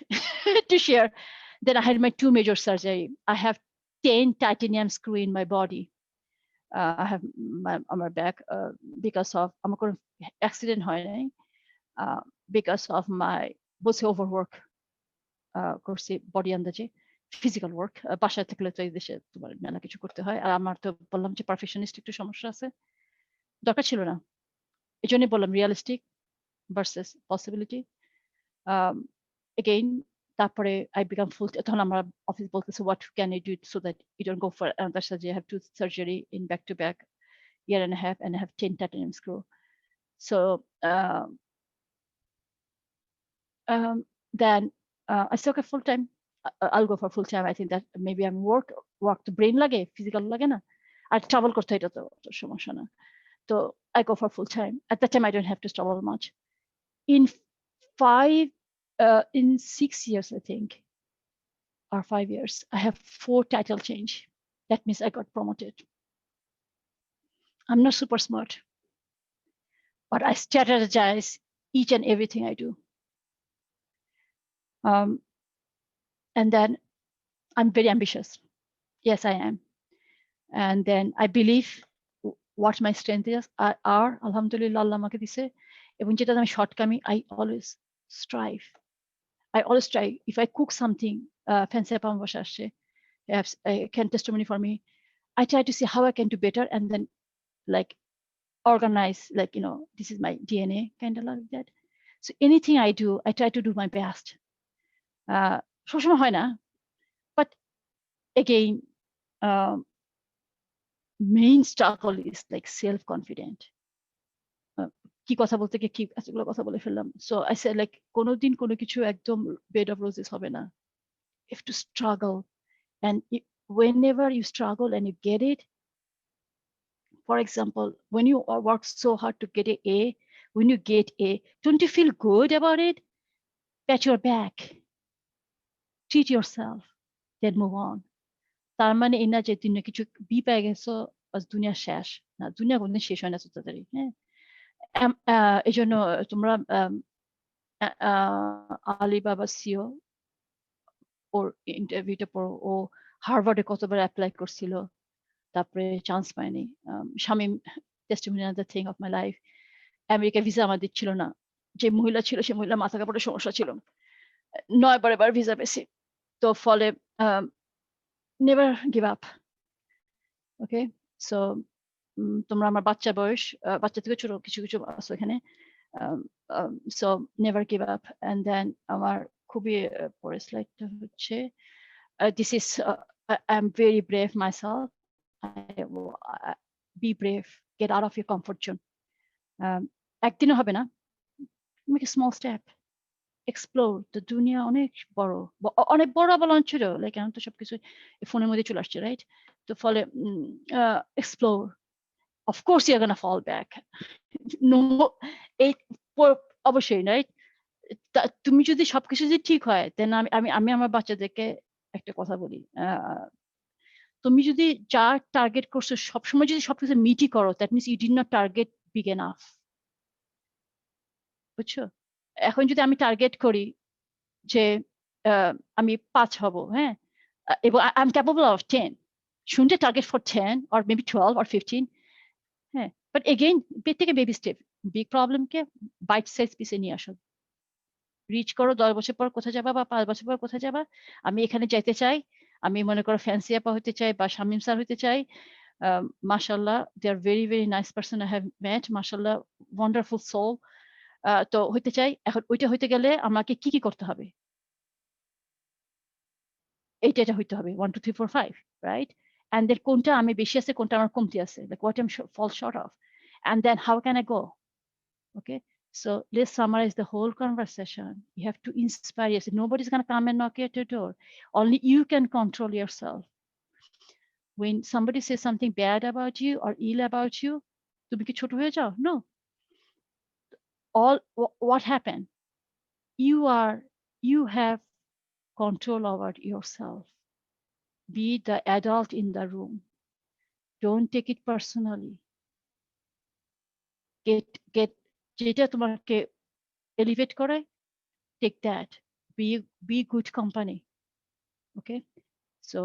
to share. Then I had my 2 major surgery. I have 10 titanium screw in my body. I have on my back because of I'm going accident, because of my overwork. করছি body আন্দাজে physical work বাসায় থাকলে তো এই দেশে তোমার মেলা কিছু করতে হয় আর আমার তো বললাম যে পারফেকশনিস্ট একটু সমস্যা আছে দরকার ছিল না এই জন্যই বললাম রিয়ালিস্টিক ভার্সেস পসিবিলিটি এগেইন তারপরে আই বিকাম ফুল তখন আমার অফিস বলতেছে what can you do so that you don't go for another surgery I have to surgery in back to back year and a half and I have 10 titanium screw so then I said okay full time I'll go for full time I think that maybe I'm work the brain lage physical lage na R travel করতে এটা তো সমস্যা না তো I go for full time at that time I don't have to travel much in 6 years I think or 5 years I have 4 title change that means I got promoted I'm not super smart but I strategize each and everything I do and then I'm very ambitious yes I am and then I believe what my strength is are alhamdulillah Allah আমাকে দিছে এবং যেটা আমি shortcoming I always strive if I cook something fancy apam বসে আসছে can testimony for me I try to see how I can do better and then like organize like you know this is my DNA kind of like that so anything I do I try to do my best সবসময় হয় না but again main struggle is like self-confident কি কথা বলতে গিয়ে কি এতগুলো কথা বলে ফেললাম so I said like কোনোদিন কোনো কিছু একদম bed of roses হবে না you have to struggle and whenever you struggle and you get it for example when you work so hard to get A when you get A don't you feel good about it pat your back treat yourself then move on তার মানে এই না যে তুমি কিছু B পেয়ে গেছো বাস দুনিয়া শেষ না দুনিয়া কোনদিন শেষ হয় না তাড়াতাড়ি হ্যাঁ এই জন্য তোমরা আলিবাবা সিও ওর ইন্টারভিউটা পড়ো ও হার্ভার্ডে কতবার অ্যাপ্লাই করছিল তারপরে চান্স পায়নি Shamim testimony another thing of my life America visa আমার দিচ্ছিল না যে মহিলা ছিল সে মহিলা মাথা কাপড়ের সমস্যা ছিল 9 বার ভিসা পেয়েছি তো ফলে never give up okay so তোমরা আমার বাচ্চা বয়স বাচ্চা থেকে ছোট কিছু কিছু আছে এখানে so never give up and then আমার খুবই পরে স্লাইডটা হচ্ছে this is I'm very brave myself be brave get out of your comfort zone একদিনও হবে না make a small step explore the দুনিয়া অনেক বড় বলা ছিল লাইক এখন তো সবকিছু ফোনের মধ্যে চলে আসছে রাইট তো ফলে explore of course you're gonna fall back no এই অবশ্যই রাইট তুমি যদি সবকিছু যদি ঠিক হয় দেন আমি আমার বাচ্চাদেরকে একটা কথা বলি তুমি যদি যা টার্গেট করছো সবসময় যদি সবকিছু মিটই করো that means you did not target big enough বুঝছো এখন যদি আমি টার্গেট করি যে আমি 5 হব হ্যাঁ এবং আই এম ক্যাপেবল অফ 10 শুনতে target for 10 or maybe 12 or 15 হ্যাঁ বাট এগেইন থেকে বেবি স্টেপ বিগ প্রবলেমকে বাইট সাইজ পিসে নিয়ে আসো রিচ করো 10 বছর পর কোথায় যাবা বা 5 বছর পর কোথায় যাবা আমি এখানে যাইতে চাই আমি মনে করো ফ্যান্সি আপা হতে চাই বা শামীম স্যার হতে চাই মাশাআল্লাহ they are very very nice person I have met মাশাআল্লাহ ওয়ান্ডারফুল সোল তো হইতে চাই এখন ওইটা হইতে গেলে আমাকে কি কি করতে হবে এইটা হইতে হবে 1 2 3 4 5 রাইট and then কোনটা আমি বেশি আছে কোনটা আমার কমতি আছে like what I'm fall short of and then how can I go okay so let's summarize the whole conversation you have to inspire yourself nobody's going to come and knock at your door only you can control yourself when somebody says something bad about you or ill about you তুমি কি ছোট হয়ে যাও no all what happened you have control over yourself be the adult in the room don't take it personally get যেটা তোমাকে elevate করে take that be good company okay so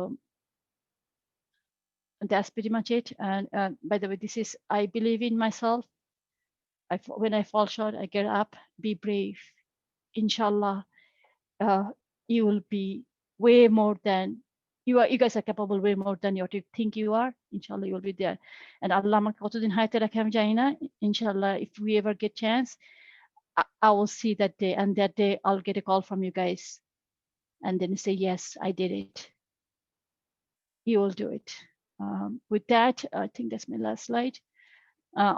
that's pretty much it and by the way this is I believe in myself when I fall short I get up be brave inshallah you will be way more than you guys are capable way more than what you think you are. Inshallah, you will be there. And Allah আমাকে কতদিন হায়াতে রাখে আমি জানি না। Inshallah, if we ever get chance, I will see that day, and that day I'll get a call from you guys, and then say yes, I did it. You will do it. With that, I think that's my last slide.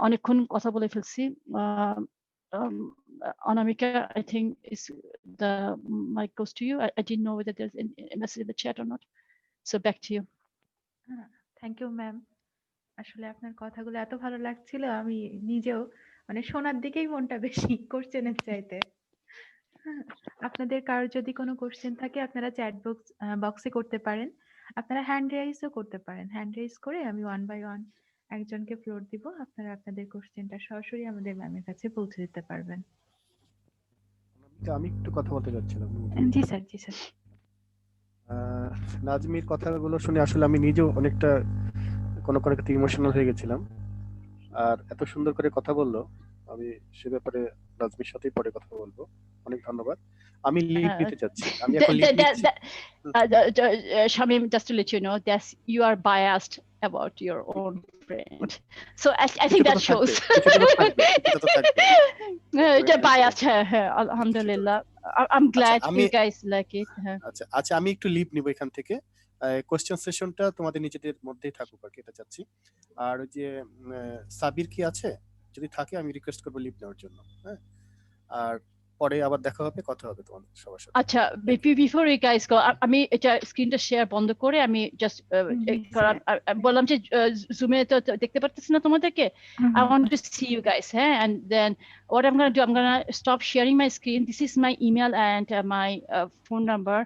অনেকক্ষণ কথা বলে ফেলছি। Anamika, I think the mic goes to you. I didn't know whether there's a message in the chat or not. So back to you. Thank you ma'am. আসলে আপনার কথাগুলো এত ভালো লাগছিল, আমি নিজেও মানে শোনার দিকেই মনটা বেশি কোশ্চেনের চাইতে। আপনাদের কারোর যদি কোনো কোশ্চেন থাকে আপনারা চ্যাট বক্সে করতে পারেন, আপনারা হ্যান্ড রেইজও করতে পারেন। হ্যান্ড রেইজ করে আমি 1 বাই 1 একজনকে ফ্লোর দিব, আপনারা আপনাদের কোশ্চেনটা সরাসরি আমাদের ম্যামের কাছে পৌঁছে দিতে পারবেন। আমি একটু কথা বলতে যাচ্ছিলাম। জি স্যার, জি স্যার। নাজমির কথাগুলো শুনে আসলে আমি নিজেও অনেকটা কোনো ক্ষেত্রে ইমোশনাল হয়ে গেছিলাম। আর এত সুন্দর করে কথা বললো, আমি সে ব্যাপারে নাজমির সাথেই পরে কথা বলবো। অনেক ধন্যবাদ। আমি লিভ নিতে চাচ্ছি। আমি এখন লিভ নিচ্ছি। Shamim, just to let you know that you are biased about your own friend, so I think that shows. It's biased. Alhamdulillah, I'm glad you guys like it. আচ্ছা, আমি একটু লিভ নিব এখান থেকে। কোশ্চেন সেশনটা তোমাদের নিজেদের মধ্যেই থাকুক আর কি, এটা চাচ্ছি। আর ওই যে সাবির কি আছে, যদি থাকে আমি রিকোয়েস্ট করব লিভ নেওয়ার জন্য। হ্যাঁ, আর পরে আবার দেখা হবে, কথা হবে তোমাদের সবার সাথে। আচ্ছা, before you guys go, আমি এটা স্ক্রিনটা শেয়ার বন্ধ করে আমি জাস্ট বললাম যে জুমে তো দেখতে পারতেছি না তোমাদেরকে। I want to see you guys, and then what I'm going to do, I'm going to stop sharing my screen. This is my email and my phone number.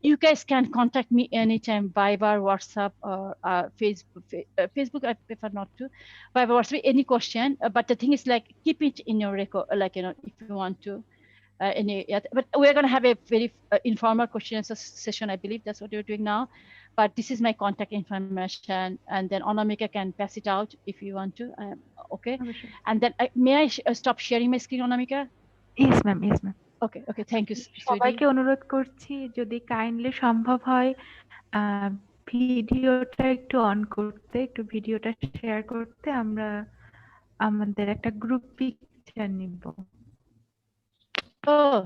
You guys can contact me anytime, Viber, WhatsApp, or Facebook. I prefer not to. Viber, WhatsApp, any question. But the thing is, like, keep it in your record, like, you know, if you want to. But we're going to have a very informal question session. I believe that's what you're doing now. But this is my contact information, and then Anamika can pass it out if you want to. Okay. And then may I stop sharing my screen, Anamika? Yes, ma'am. Yes, ma'am. Okay, thank you. সবাইকে অনুরোধ করছি যদি kindly সম্ভব হয় ভিডিওটা একটু on করতে, একটু ভিডিওটা শেয়ার করতে, আমরা আমাদের একটা গ্রুপ পিকচার নিব। Oh,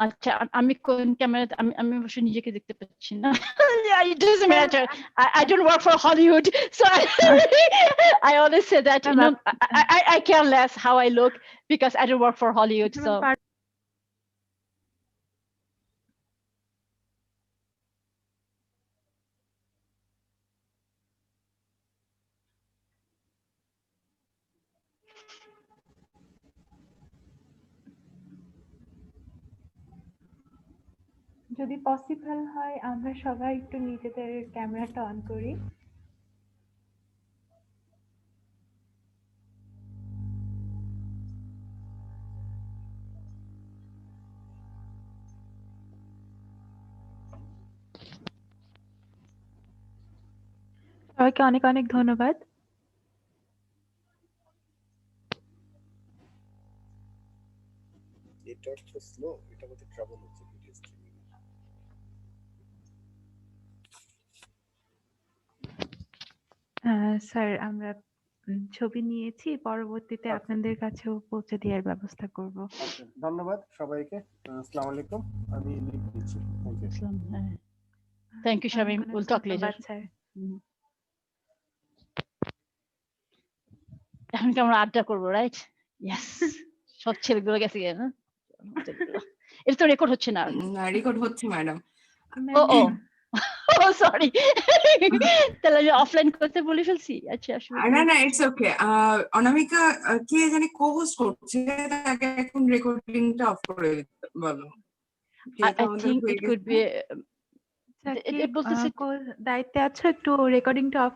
আচ্ছা, আমি কোন ক্যামেরা, আমি অবশ্য নিজেকে দেখতে পাচ্ছি না। It doesn't matter. I don't work for Hollywood, so I always say that, you know, I care less how I look because I don't work for Hollywood. So যদি পসিবল হয় আমরা সবাই একটু নিজেদের ক্যামেরাটা অন করি। সবাইকে অনেক অনেক ধন্যবাদ। এটা একটু স্লো, এটা মধ্যে ট্রাবল হচ্ছে ভিডিও স্ট্রিমিং। স্যার, আমরা ছবি নিয়েছি, পরবর্তীতে আপনাদের কাছেও পৌঁছে দেওয়ার ব্যবস্থা করব। আচ্ছা, ধন্যবাদ সবাইকে। আসসালামু আলাইকুম। আমি লিভ নিচ্ছি। Thank you, Shamim. We'll talk later. এখন কি আমরা আড্ডা করবো, রাইট? ইয়েস। সব ছেলেগুলো গেছে গিয়ে না, এটা তো রেকর্ড হচ্ছে না। রেকর্ড হচ্ছে ম্যাডাম। ও সরি, তাহলে আমি অফলাইন করতে বলে ফেলছি। আচ্ছা, না, ইটস ওকে। অনামিকা কে জানি কো-হোস্ট করছে, তাকে এখন রেকর্ডিংটা অফ করে দিতে বলো। I think it could be দায়িত্বে আছো, একটু রেকর্ডিংটা অফ